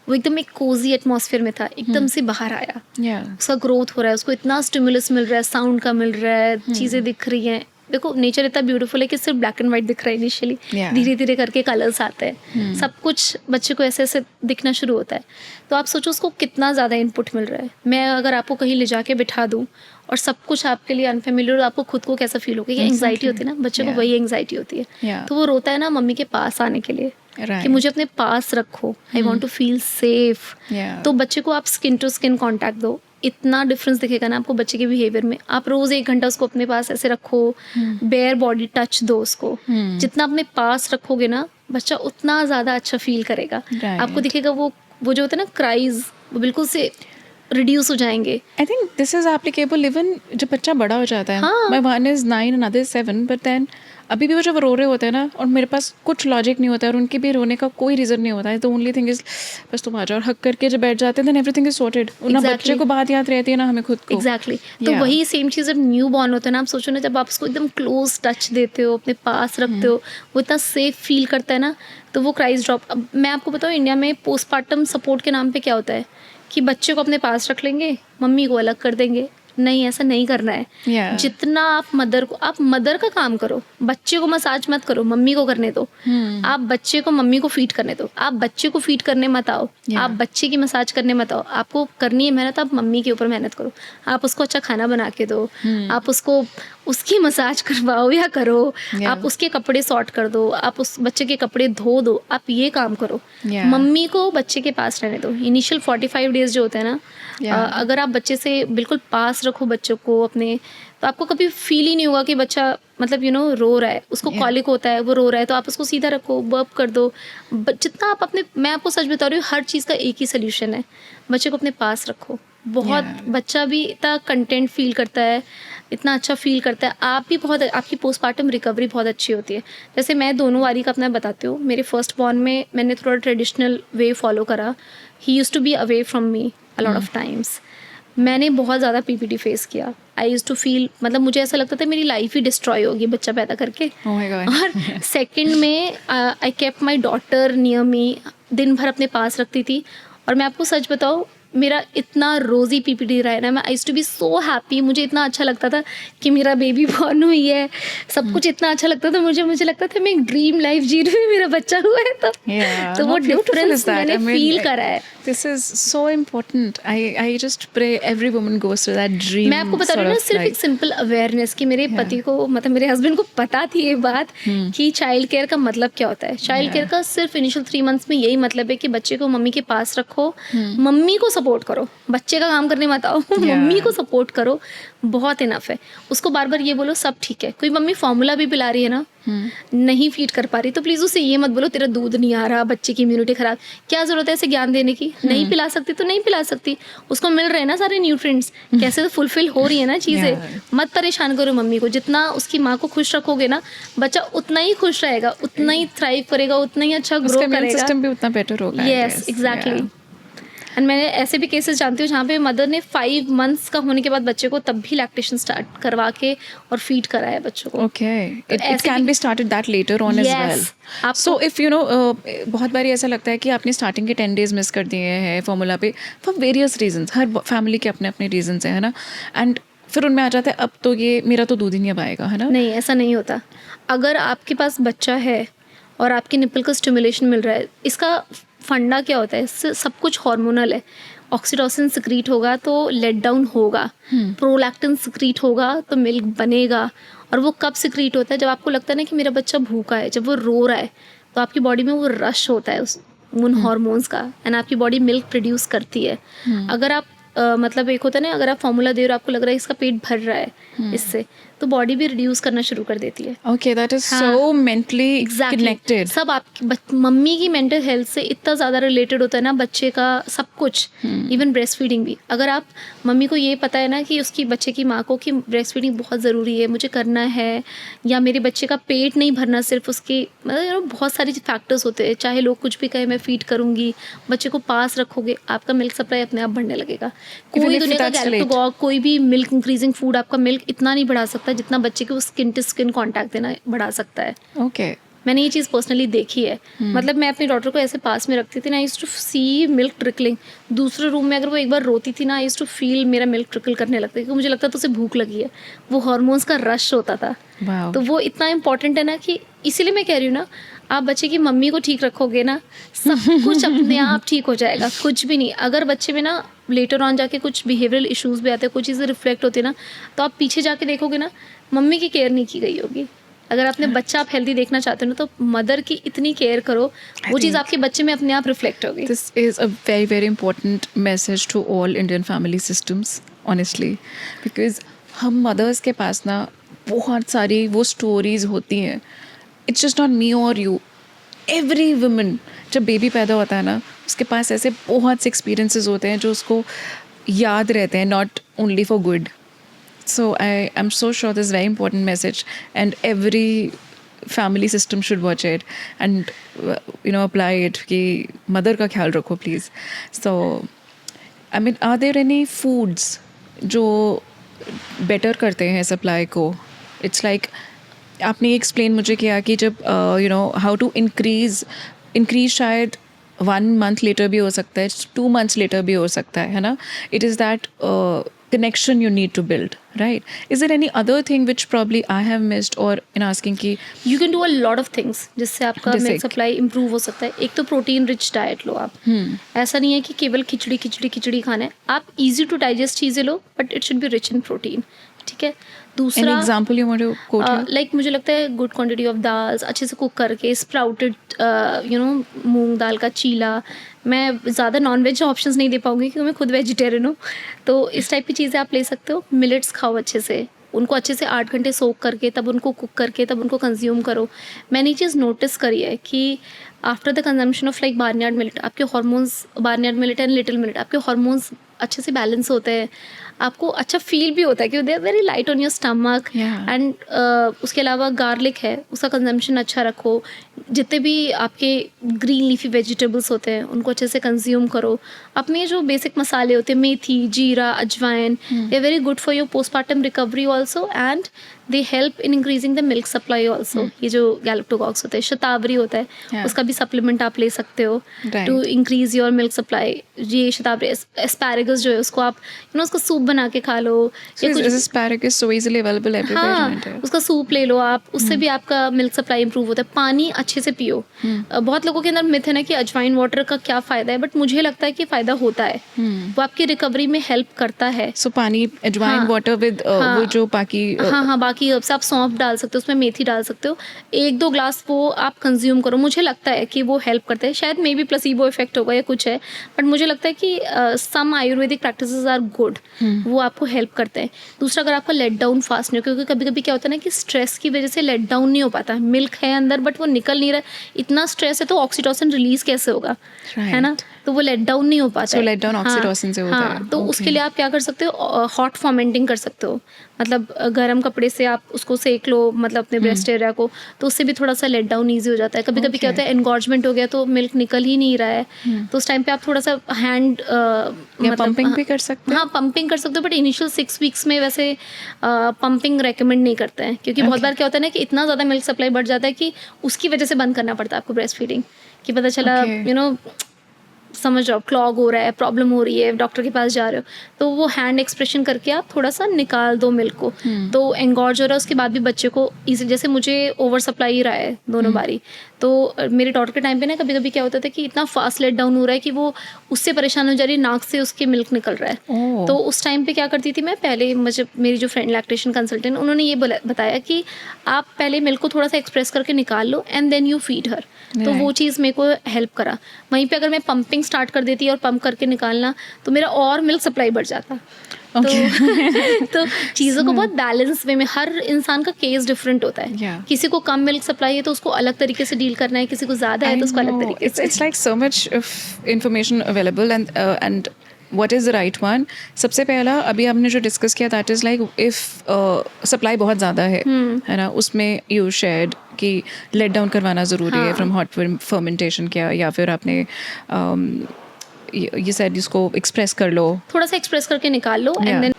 वो एकदम एक कोजी एटमॉस्फेयर में था, एकदम से बाहर आया,
Yeah.
उसका ग्रोथ हो रहा है, उसको इतना स्टिमुलस मिल रहा है, साउंड का मिल रहा है, चीज़ें दिख रही हैं। देखो नेचर इतना ब्यूटीफुल है कि सिर्फ ब्लैक एंड वाइट दिख रहा है इनिशियली,
Yeah.
धीरे धीरे करके कलर्स आते हैं, सब कुछ बच्चे को ऐसे ऐसे दिखना शुरू होता है। तो आप सोचो उसको कितना ज़्यादा इनपुट मिल रहा है। मैं अगर आपको कहीं ले जाके बिठा दूँ और सब कुछ आपके लिए अनफेमिलियर, आपको खुद को कैसा फील होगा? ये एंग्जाइटी होती है ना, बच्चे को
Yeah.
वही एंग्जाइटी होती है।
Yeah.
तो वो रोता है ना मम्मी के पास आने के लिए,
Right.
कि मुझे अपने पास रखो, I want to feel safe.
Yeah.
तो बच्चे को आप स्किन टू स्किन कॉन्टैक्ट दो, इतना डिफरेंस दिखेगा ना आपको बच्चे के बिहेवियर में। आप रोज 1 घंटा उसको अपने पास ऐसे रखो, बेयर बॉडी टच दो उसको, जितना अपने पास रखोगे ना बच्चा उतना ज़्यादा अच्छा फील करेगा।
Right.
आपको दिखेगा वो जो होता है ना क्राइज, वो बिल्कुल से रिड्यूस हो जाएंगे।
I think this is applicable even जब बच्चा बड़ा हो जाता है।
हाँ।
My one is 9, another is 7, but then अभी भी वो जब रो रहे होते हैं ना, और मेरे पास कुछ लॉजिक नहीं होता है और उनके भी रोने का कोई रीज़न नहीं होता है, तो ओनली थिंग इज बस तुम आ जाओ और हक करके जब बैठ जाते हैं, देन एवरीथिंग इज सॉर्टेड। ना बच्चे को बात याद रहती है ना हमें खुद को।
एग्जैक्टली तो
Yeah.
वही सेम चीज़ जब न्यू बॉर्न होता है ना, आप सोचो ना, जब आप उसको एकदम क्लोज टच देते हो, अपने पास रखते हो, वो इतना सेफ फील करता है ना, तो वो क्राइज ड्रॉप। अब मैं आपको बताऊँ, इंडिया में पोस्टपार्टम सपोर्ट के नाम पे क्या होता है कि बच्चे को अपने पास रख लेंगे, मम्मी को अलग कर देंगे। नहीं, ऐसा नहीं करना है।
Yeah.
जितना आप मदर का काम करो, बच्चे को मसाज मत करो, मम्मी को करने दो। आप बच्चे को मम्मी को फीड करने दो, आप बच्चे को फीड करने मत आओ।
Yeah.
आप बच्चे की मसाज करने मत आओ। आपको करनी है मेहनत, आप मम्मी के ऊपर मेहनत करो। आप उसको अच्छा खाना बना के दो, आप उसको उसकी मसाज करवाओ या करो,
Yeah.
आप उसके कपड़े सॉर्ट कर दो, आप उस बच्चे के कपड़े धो दो, आप ये काम करो।
Yeah.
मम्मी को बच्चे के पास रहने दो। इनिशियल 45 डेज जो होते हैं ना,
Yeah.
अगर आप बच्चे से बिल्कुल पास रखो बच्चों को अपने, तो आपको कभी फील ही नहीं होगा कि बच्चा मतलब रो रहा है, उसको
Yeah.
कॉलिक होता है, वो रो रहा है, तो आप उसको सीधा रखो, बर्प कर दो। जितना आप अपने, मैं आपको सच बता रही हूँ, हर चीज़ का एक ही सोल्यूशन है, बच्चे को अपने पास रखो। बहुत
Yeah.
बच्चा भी इतना कंटेंट फील करता है, इतना अच्छा फील करता है। आप भी बहुत, आपकी पोस्टपार्टम रिकवरी बहुत अच्छी होती है। जैसे मैं दोनों वारी का अपना बताती हूँ। मेरे फर्स्ट बॉर्न में मैंने थोड़ा ट्रेडिशनल वे फॉलो करा। He used to be away from me a lot of times. मैंने बहुत ज़्यादा पीपीटी फेस किया। आई यूज्ड टू फील, मतलब मुझे ऐसा लगता था मेरी लाइफ ही डिस्ट्रॉय होगी बच्चा पैदा करके।
Oh my God.
और सेकंड में I kept my daughter near me, दिन भर अपने पास रखती थी। और मैं आपको सच बताऊँ, मेरा इतना रोज़ी पीपीटी रहा है ना, मैं I used to be so happy. मुझे इतना अच्छा लगता था कि मेरा बेबी बॉर्न हुई है, सब कुछ इतना अच्छा लगता था मुझे लगता था मैं एक ड्रीम लाइफ जी रही हूँ, मेरा बच्चा हुआ है।
Yeah.
तो वो
How beautiful
difference
is that?
मैंने
I mean,
फील करा है।
This is so important. I just pray every woman goes through that dream.
मैं आपको बता रही हूँ ना, सिर्फ एक सिंपल अवेयरनेस कि मेरे पति को, मतलब मेरे हस्बैंड को पता थी ये बात कि चाइल्ड केयर का मतलब क्या होता है। चाइल्ड केयर का सिर्फ इनिशियल 3 months में यही मतलब है कि बच्चे को मम्मी के पास रखो, मम्मी को सपोर्ट करो, बच्चे का काम करने मत आओ, मम्मी को सपोर्ट करो, बहुत इनफ है। उसको बार बार ये बोलो सब ठीक है। कोई मम्मी फॉर्मूला भी पिला रही है ना, नहीं फीड कर पा रही, तो प्लीज़ उसे ये मत बोलो तेरा दूध नहीं आ रहा, बच्चे की इम्यूनिटी खराब। क्या ज़रूरत है ऐसे ज्ञान देने की? नहीं पिला सकती तो नहीं पिला सकती, उसको मिल रहे हैं ना सारे न्यूट्रिएंट्स, कैसे तो फुलफिल हो रही है ना चीज़ें। मत परेशान करो मम्मी को। जितना उसकी माँ को खुश रखोगे ना, बच्चा उतना ही खुश रहेगा, उतना ही थ्राइव करेगा, उतना ही अच्छा ग्रो करेगा।
सिस्टम भी उतना बेटर होगा।
Yes, exactly. एंड मैंने ऐसे भी केसेस जानती हूँ जहाँ पे मदर ने 5 months का होने के बाद बच्चे को तब भी लैक्टेशन स्टार्ट करवा के और फीड कराया बच्चों को।
Okay. It
ऐसे
can
भी-
be started that later on as
Yes.
well.
आपको-
So if बहुत बारी ऐसा लगता है कि आपने स्टार्टिंग के 10 days मिस कर दिए हैं फॉर्मूला पे for various reasons. Her family के अपने अपने रीजंस हैं, है ना। एंड फिर उनमें आ जाता है अब तो ये मेरा तो दूध ही नहीं अब आएगा, है ना।
नहीं, ऐसा नहीं होता। अगर आपके पास बच्चा है और आपके निपल को स्टिमुलेशन मिल रहा है, इसका फंडा क्या होता है, इससे सब कुछ हार्मोनल है। ऑक्सीटोसिन सिक्रीट होगा तो लेट डाउन होगा, प्रोलैक्टिन सिक्रीट होगा तो मिल्क बनेगा। और वो कब सिक्रीट होता है, जब आपको लगता है ना कि मेरा बच्चा भूखा है, जब वो रो रहा है, तो आपकी बॉडी में वो रश होता है उन हार्मोन्स का, एंड आपकी बॉडी मिल्क प्रोड्यूस करती है। अगर आप मतलब एक होता है ना, अगर आप फॉर्मूला दे रहे हो, आपको लग रहा है इसका पेट भर रहा है इससे, तो बॉडी भी रिड्यूस करना शुरू कर देती है।
Okay, that is so mentally connected.
सब आपकी मम्मी की मेंटल हेल्थ से इतना ज़्यादा रिलेटेड होता है ना, बच्चे का सब कुछ, इवन ब्रेस्ट फीडिंग भी। अगर आप मम्मी को ये पता है ना कि उसकी बच्चे की माँ को कि ब्रेस्ट फीडिंग बहुत ज़रूरी है, मुझे करना है, या मेरे बच्चे का पेट नहीं भरना सिर्फ उसके, मतलब बहुत सारे फैक्टर्स होते हैं, चाहे लोग कुछ भी कहें, मैं फीड करूँगी, बच्चे को पास रखोगे, आपका मिल्क सप्लाई अपने आप बढ़ने लगेगा। कोई दुनिया का गैलेक्टोगॉग, कोई भी मिल्क इंक्रीजिंग फूड आपका मिल्क इतना नहीं बढ़ा सकता जितना बच्चे के वो स्किन टू स्किन कांटेक्ट देना बढ़ा सकता है।
ओके,
मैंने ये चीज़ पर्सनली देखी है। मतलब मैं अपनी डॉटर को ऐसे पास में रखती थी ना, I used to see milk trickling. दूसरे रूम में अगर वो एक बार रोती थी ना, आई यूज्ड टू फील मेरा मिल्क ट्रिकल करने लगता है, क्योंकि मुझे लगता था उसे भूख लगी है। वो हार्मोन्स का रश होता था।
वाओ।
तो वो इतना इंपॉर्टेंट है ना, कि इसीलिए मैं कह रही हूँ ना, आप बच्चे की मम्मी को ठीक रखोगे ना, सब कुछ अपने आप ठीक हो जाएगा। कुछ भी नहीं, अगर बच्चे में ना लेटर ऑन जाके कुछ बिहेवियरल इश्यूज भी आते हैं, कुछ चीज़ें रिफ्लेक्ट होती है ना, तो आप पीछे जाके देखोगे ना, मम्मी की केयर नहीं की गई होगी। अगर अपने बच्चा आप हेल्दी देखना चाहते हो ना, तो मदर की इतनी केयर करो, वो चीज़ आपके बच्चे में अपने आप रिफ्लेक्ट होगी।
This is a very very important message to all Indian family systems, honestly, because हम मदर्स के पास ना बहुत सारी वो स्टोरीज होती हैं। इट्स जस्ट नॉट मी और यू, एवरी वुमन जब बेबी पैदा होता है ना, उसके पास ऐसे बहुत से एक्सपीरियंसेस होते हैं जो उसको याद रहते हैं, not only for good. So I'm so sure this is a very important message, and every family system should watch it and apply it. कि mother का ख्याल रखो please. So I mean, are there any foods जो better करते हैं supply को? It's like आपने explain मुझे किया कि जब how to increase शायद 1 month later भी हो सकता है, 2 months later भी हो सकता है ना? It is that connection you need to build, right? Is there any other thing which probably I have missed or in asking कि
you can do a lot of things जिससे आपका milk supply improve हो सकता है। एक तो protein rich diet लो आप। ऐसा नहीं है कि केवल खिचड़ी खाना है, आप इजी टू डाइजेस्ट चीज़ें लो, but it should be rich in protein. ठीक है। दूसरा
any example you want to quote here?
Like मुझे लगता है गुड क्वांटिटी ऑफ दाल्स अच्छे से कुक करके, स्प्राउटेड मूंग दाल का चीला। मैं ज़्यादा नॉन वेज ऑप्शंस नहीं दे पाऊँगी क्योंकि मैं खुद वेजिटेरियन हूँ, तो इस टाइप की चीज़ें आप ले सकते हो। मिलेट्स खाओ अच्छे से, उनको अच्छे से 8 घंटे सोक करके, तब उनको कुक करके, तब उनको कंज्यूम करो। मैंने ये चीज़ नोटिस करी है कि after the consumption of like barnyard millet, आपके hormones, barnyard millet and little millet, आपके हार्मोन्स अच्छे से बैलेंस होते हैं, आपको अच्छा फील भी होता है कि they are very light on your stomach. And उसके अलावा गार्लिक है, उसका कंजम्पशन अच्छा रखो। जितने भी आपके ग्रीन लीफी वेजिटेबल्स होते हैं उनको अच्छे से कंज्यूम करो। अपने जो बेसिक मसाले होते हैं, मेथी, जीरा, अजवाइन, they are very good for your postpartum recovery also, and they help in increasing the milk supply also. ये जो गैलेक्टोकॉक्स होते हैं, शतावरी होता है, उसका भी सप्लीमेंट आप ले सकते हो to increase your milk supply. ये शतावरी, एस्पैरागस जो है उसको आप उसका सूप बना के खा लो।
Asparagus so easily available everywhere.
उसका सूप ले लो आप, उससे भी आपका मिल्क सप्लाई इंप्रूव होता है। पानी अच्छे से पियो। बहुत लोगों के अंदर मिथ है ना कि अजवाइन वाटर का क्या फ़ायदा है, बट मुझे लगता है कि फ़ायदा होता है। वो आपकी रिकवरी में हेल्प करता है।
सो पानी, अजवाइन वाटर विद वो जो बाकी
बाकी हर्ब्स, आप सौंफ डाल सकते हो, उसमें मेथी डाल सकते हो, 1-2 ग्लास वो आप कंज्यूम करो। मुझे लगता है कि वो हेल्प करता है। शायद मे बी प्लेसिबो इफेक्ट होगा या कुछ है, बट मुझे लगता है कि सम आयुर्वेदिक प्रैक्टिसेस आर गुड, वो आपको हेल्प करते हैं। दूसरा, अगर आपका लेट डाउन फास्ट नहीं हो, क्योंकि कभी कभी क्या होता है ना कि स्ट्रेस की वजह से लेट डाउन नहीं हो पाता। मिल्क है अंदर बट वो निकल नहीं रहा, इतना स्ट्रेस है तो ऑक्सीटोसिन रिलीज कैसे होगा, है ना? तो वो लेट डाउन नहीं हो पाता।
So let down oxytocin से होता है।
तो उसके लिए आप क्या कर सकते हो, हॉट फॉर्मेंटिंग कर सकते हो। मतलब गर्म कपड़े से आप उसको सेक लो, मतलब अपने ब्रेस्ट एरिया को, तो उससे भी थोड़ा सा लेट डाउन ईजी हो जाता है। कभी कभी क्या होता है, एनगॉर्जमेंट हो गया तो मिल्क निकल ही नहीं रहा है, तो उस टाइम पे आप थोड़ा सा हैंड
पंपिंग भी कर सकते हैं।
पंपिंग कर सकते हो, बट इनिशियल 6 वीक्स में वैसे पंपिंग रेकमेंड नहीं करते हैं, क्योंकि बहुत बार क्या होता है ना कि इतना ज़्यादा मिल्क सप्लाई बढ़ जाता है कि उसकी वजह से बंद करना पड़ता है आपको ब्रेस्ट फीडिंग, कि पता चला समझ रहे हो क्लॉग हो रहा है, प्रॉब्लम हो रही है, डॉक्टर के पास जा रहे हो, तो वो हैंड एक्सप्रेशन करके आप थोड़ा सा निकाल दो मिल्क को, तो एंगॉर्ज हो रहा है, उसके बाद भी बच्चे को इजी, जैसे मुझे ओवर सप्लाई ही रहा है दोनों बारी, तो मेरे डॉटर के टाइम पे ना कभी कभी क्या होता था कि इतना फास्ट लेट डाउन हो रहा है कि वो उससे परेशान हो जा रही है, नाक से उसके मिल्क निकल रहा है। तो उस टाइम पे क्या करती थी मैं, पहले मुझे मेरी जो फ्रेंड लैक्टेशन कंसल्टेंट, उन्होंने ये बताया कि आप पहले मिल्क को थोड़ा सा एक्सप्रेस करके निकाल लो एंड देन यू फीड हर, तो वो चीज़ मेरे को हेल्प करा। वहीं पे अगर मैं पंपिंग स्टार्ट कर देती और पंप करके निकालना, तो मेरा और मिल्क सप्लाई बढ़ जाता। तो तो चीज़ों को बहुत बैलेंस वे में, हर इंसान का केस डिफरेंट होता है। किसी को कम मिल्क सप्लाई है तो उसको अलग तरीके से डील करना है, किसी को ज़्यादा है तो उसको अलग तरीके से।
It's like so much of information available and what is the right one? सबसे पहला अभी हमने जो डिस्कस किया, that is like if supply बहुत ज़्यादा है ना, उसमें you shared कि लेट डाउन करवाना ज़रूरी है फ्रॉम हॉट फर्मेंटेशन क्या, या फिर आपने ये said इसको एक्सप्रेस कर लो,
थोड़ा सा एक्सप्रेस करके निकाल लो एंड देन।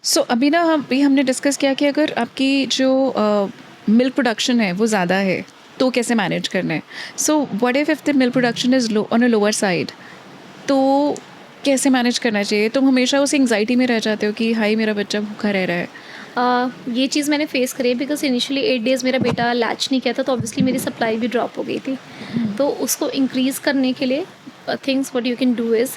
सो अभी ना हमने डिस्कस किया कि अगर आपकी जो मिल्क प्रोडक्शन है वो ज़्यादा है तो कैसे मैनेज करना है। So what if the milk production is on a lower side, तो कैसे मैनेज करना चाहिए? तुम हमेशा उस एंग्जाइटी में रह जाते हो कि हाई मेरा बच्चा भूखा रह रहा है।
ये चीज़ मैंने फेस करी है, बिकॉज इनिशियली 8 डेज़ मेरा बेटा लैच नहीं किया था, तो ऑब्वियसली मेरी सप्लाई भी ड्रॉप हो गई थी। तो उसको इंक्रीज़ करने के लिए things what you can do is,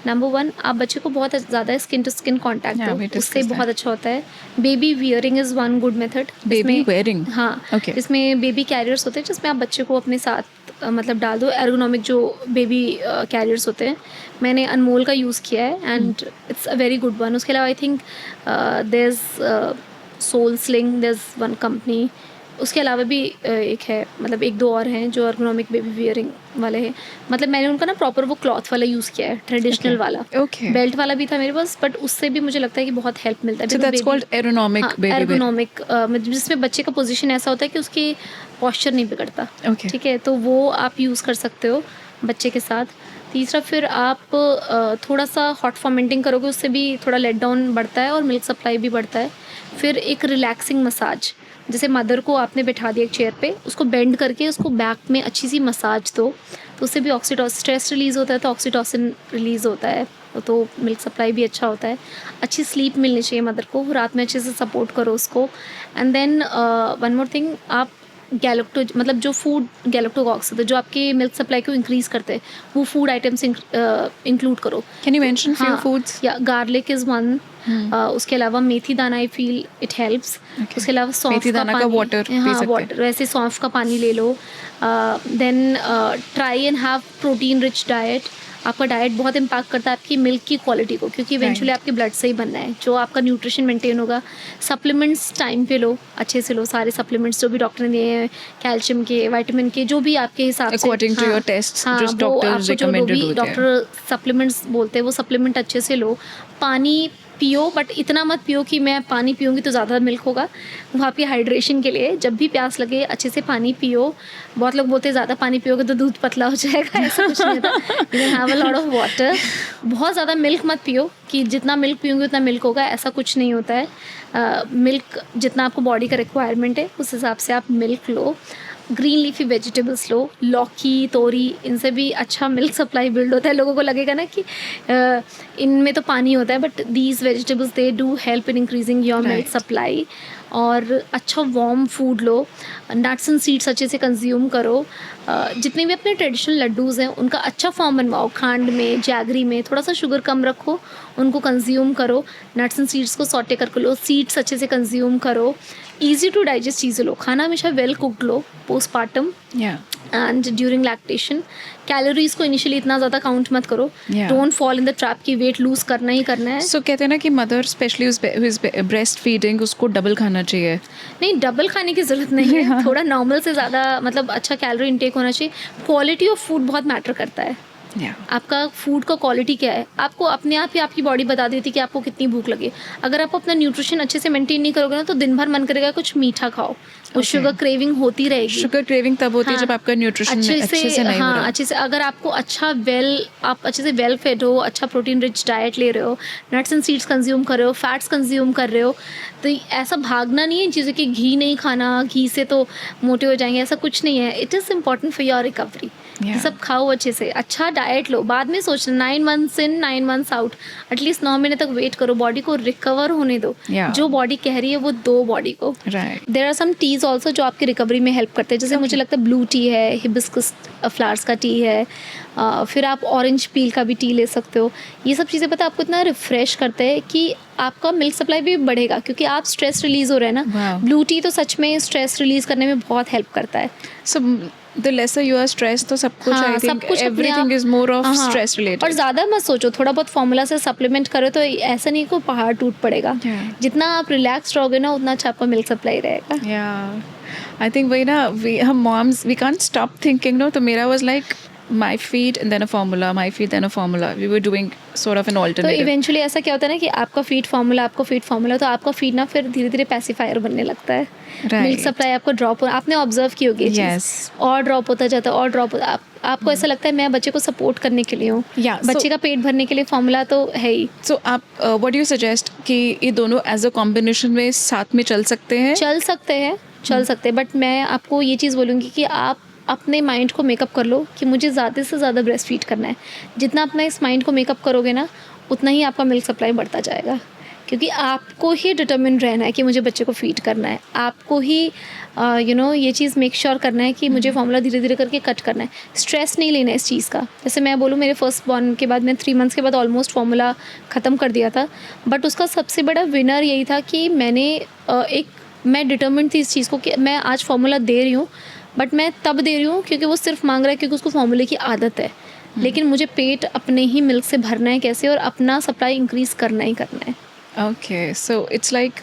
number 1, आप बच्चे को बहुत ज़्यादा स्किन टू स्किन कॉन्टैक्ट दो, उससे बहुत अच्छा होता है। Baby wearing is one good method.
Baby wearing,
हाँ, जिसमें बेबी कैरियर्स होते हैं, जिसमें आप बच्चे को अपने साथ मतलब डाल दो। एर्गोनॉमिक जो बेबी कैरियर्स होते हैं, मैंने अनमोल का यूज़ किया है and it's a very good one. उसके अलावा I think there is soul sling, there is one company. उसके अलावा भी एक है, मतलब 1-2 और हैं जो एर्गोनॉमिक बेबी वियरिंग वाले हैं। मतलब मैंने उनका ना प्रॉपर वो क्लॉथ वाला यूज़ किया है, ट्रेडिशनल वाला। बेल्ट वाला भी था मेरे पास, बट उससे भी मुझे लगता है कि बहुत हेल्प मिलता है।
So that's called ergonomic baby wear.
Ergonomic, जिसमें बच्चे का पोजीशन ऐसा होता है कि उसकी पॉस्चर नहीं बिगड़ता। ठीक है, तो वो आप यूज़ कर सकते हो बच्चे के साथ। तीसरा, फिर आप थोड़ा सा हॉट फर्मेंटिंग करोगे, उससे भी थोड़ा लेट डाउन बढ़ता है और मिल्क सप्लाई भी बढ़ता है। फिर एक रिलैक्सिंग मसाज, जैसे मदर को आपने बैठा दिया एक चेयर पे, उसको बेंड करके उसको बैक में अच्छी सी मसाज दो, तो उससे भी ऑक्सीटोसिन, स्ट्रेस रिलीज़ होता है तो ऑक्सीटोसिन रिलीज़ होता है, तो मिल्क सप्लाई भी अच्छा होता है। अच्छी स्लीप मिलनी चाहिए मदर को, रात में अच्छे से सपोर्ट करो उसको। And then one more thing, आप गैलेक्टो, मतलब जो फूड गैलेक्टोकॉक्स होते हैं जो आपके मिल्क सप्लाई को इंक्रीज़ करते हैं, वो फूड आइटम्स इंक्लूड करो।
Can you mention few foods?
या गार्लिक इज़ वन। उसके अलावा मेथी दाना, आई फील इट हेल्प्स। उसके अलावा सौंफ का पानी, वाटर, वैसे सौंफ का पानी ले लो। Then try and have protein rich diet. आपका डाइट बहुत इम्पैक्ट करता है आपकी मिल्क की क्वालिटी को, क्योंकि इवेंचुअली आपके ब्लड से ही बनना है, जो आपका न्यूट्रिशन मेंटेन होगा। सप्लीमेंट्स टाइम पे लो, अच्छे से लो सारे सप्लीमेंट्स जो भी डॉक्टर ने दिए हैं, कैल्शियम के, विटामिन के, जो भी आपके हिसाब से
अकॉर्डिंग टू योर टेस्ट, जो डॉक्टर्स रिकमेंडेड होते हैं,
डॉक्टर सप्लीमेंट्स बोलते हैं, वो सप्लीमेंट अच्छे से लो। पानी पियो, बट इतना मत पियो कि मैं पानी पीऊँगी तो ज़्यादा मिल्क होगा। वो आपकी हाइड्रेशन के लिए, जब भी प्यास लगे अच्छे से पानी पियो। बहुत लोग बोलते हैं ज़्यादा पानी पियोगे तो दूध पतला हो जाएगा, ऐसा कुछ नहीं होता। You can have a lot of water. बहुत ज़्यादा मिल्क मत पियो कि जितना मिल्क पीऊँगी उतना मिल्क होगा, ऐसा कुछ नहीं होता है। मिल्क जितना आपको बॉडी का रिक्वायरमेंट है उस हिसाब से आप मिल्क लो। ग्रीन लीफी वेजिटेबल्स लो, लौकी, तोरी, इनसे भी अच्छा मिल्क सप्लाई बिल्ड होता है। लोगों को लगेगा ना कि इनमें तो पानी होता है, but these vegetables they do help in increasing your milk supply. और अच्छा warm food low, nuts and seeds अच्छे से कंज्यूम करो। जितने भी अपने ट्रेडिशनल लड्डूज़ हैं उनका अच्छा फॉर्म बनवाओ, खांड में, जैगरी में, थोड़ा सा शुगर कम रखो, उनको कंज्यूम करो। नट्स एंड सीड्स को सॉटे करके लो, सीड्स अच्छे से कंज्यूम करो। ईजी टू डाइजेस्ट चीज़ें लो, खाना हमेशा well cooked low postpartum and during lactation. Calories को इनिशियली इतना ज़्यादा काउंट मत करो। Don't fall in the trap की वेट लूज करना ही करना है।
सो कहते हैं ना कि मदर स्पेशली ब्रेस्ट फीडिंग, उसको डबल खाना चाहिए।
नहीं, डबल खाने की ज़रूरत नहीं है। थोड़ा नॉर्मल से ज़्यादा, मतलब अच्छा कैलोरी इंटेक होना चाहिए। क्वालिटी ऑफ फूड बहुत मैटर करता है। आपका फूड का क्वालिटी क्या है, आपको अपने आप ही आपकी बॉडी बता देती है कि आपको कितनी भूख लगे। अगर आप अपना न्यूट्रिशन अच्छे से मेंटेन नहीं करोगे ना, तो दिन भर मन करेगा कुछ मीठा खाओ, वो शुगर क्रेविंग होती रहेगी।
शुगर क्रेविंग तब होती है जब आपका न्यूट्रिशन अच्छे से नहीं हो रहा।
अच्छे से अगर आपको अच्छा आप अच्छे से वेल फेड हो, अच्छा प्रोटीन रिच डाइट ले रहे हो, नट्स एंड सीड्स कंज्यूम कर रहे हो, फैट्स कंज्यूम कर रहे हो, तो ऐसा भागना नहीं है चीज़ें कि घी नहीं खाना, घी से तो मोटे हो जाएंगे, ऐसा कुछ नहीं है। It is important for your recovery
Yeah.
सब खाओ अच्छे से, अच्छा डाइट लो, बाद में सोचना 9 months इन 9 months आउट, एटलीस्ट 9 महीने तक वेट करो, बॉडी को रिकवर होने दो।
Yeah.
जो बॉडी कह रही है वो दो बॉडी को।
Right.
There are some teas also जो आपकी रिकवरी में हेल्प करते हैं, जैसे मुझे लगता है ब्लू टी है, हिबिस्कस फ्लावर्स का टी है, फिर आप ऑरेंज पील का भी टी ले सकते हो। ये सब चीज़ें पता है आपको इतना रिफ्रेश करते हैं कि आपका मिल्क सप्लाई भी बढ़ेगा, क्योंकि आप स्ट्रेस रिलीज हो रहे हैं ना।
Wow.
ब्लू टी तो सच में स्ट्रेस रिलीज करने में बहुत हेल्प करता है।
So the lesser you are stressed, तो सब कुछ
हाँ,
I
सब
think
कुछ अपने
everything
आप-
is more of
हाँ,
stress related.
और ज़्यादा मत सोचो, थोड़ा बहुत फॉर्मूला से सप्लीमेंट करो तो ऐसा नहीं को पहाड़ टूट पड़ेगा।
Yeah.
जितना आप रिलैक्स रहोगे ना उतना अच्छा आपका मिल्क सप्लाई रहेगा।
Yeah, I think वही ना, हम moms we can't stop thinking, no? तो मेरा was like my feed and then a formula, my feed then a formula. We were doing sort of an
तो
alternative.
इवेंचुअली ऐसा क्या होता है ना कि आपका फीड फार्मूला, तो आपका फीड ना फिर धीरे धीरे पैसिफायर बनने लगता है।
Right.
मिल्क सप्लाई आपको ड्रॉप, आपने ऑब्जर्व की होगी ये चीज़।
Yes.
और ड्रॉप होता जाता है, और ड्रॉप होता, आपको ऐसा लगता है मैं बच्चे को सपोर्ट करने के लिए हूँ।
Yeah,
बच्चे
so-
का पेट भरने के लिए फार्मूला तो है ही।
So आप what do you suggest कि ये दोनों as a combination में साथ में चल सकते हैं?
चल सकते हैं, बट मैं आपको ये चीज़ बोलूँगी कि आप अपने माइंड को मेकअप कर लो कि मुझे ज़्यादा से ज़्यादा ब्रेस्ट फीड करना है। जितना अपना इस माइंड को मेकअप करोगे ना, उतना ही आपका मिल्क सप्लाई बढ़ता जाएगा, क्योंकि आपको ही डिटर्मिन रहना है कि मुझे बच्चे को फीड करना है। आपको ही ये चीज़ मेक श्योर करना है कि मुझे फार्मूला धीरे धीरे करके कट करना है। स्ट्रेस नहीं लेना है इस चीज़ का। जैसे मैं बोलूँ, मेरे फर्स्ट बॉर्न के बाद मैं 3 months के बाद ऑलमोस्ट फार्मूला ख़त्म कर दिया था, बट उसका सबसे बड़ा विनर यही था कि मैं डिटर्मिन्ड थी इस चीज़ को कि मैं आज फार्मूला दे रही हूँ, बट मैं तब दे रही हूँ क्योंकि वो सिर्फ मांग रहा है क्योंकि उसको फार्मूले की आदत है। लेकिन मुझे पेट अपने ही मिल्क से भरना है कैसे, और अपना सप्लाई इंक्रीज़ करना ही करना है।
Okay, so it's like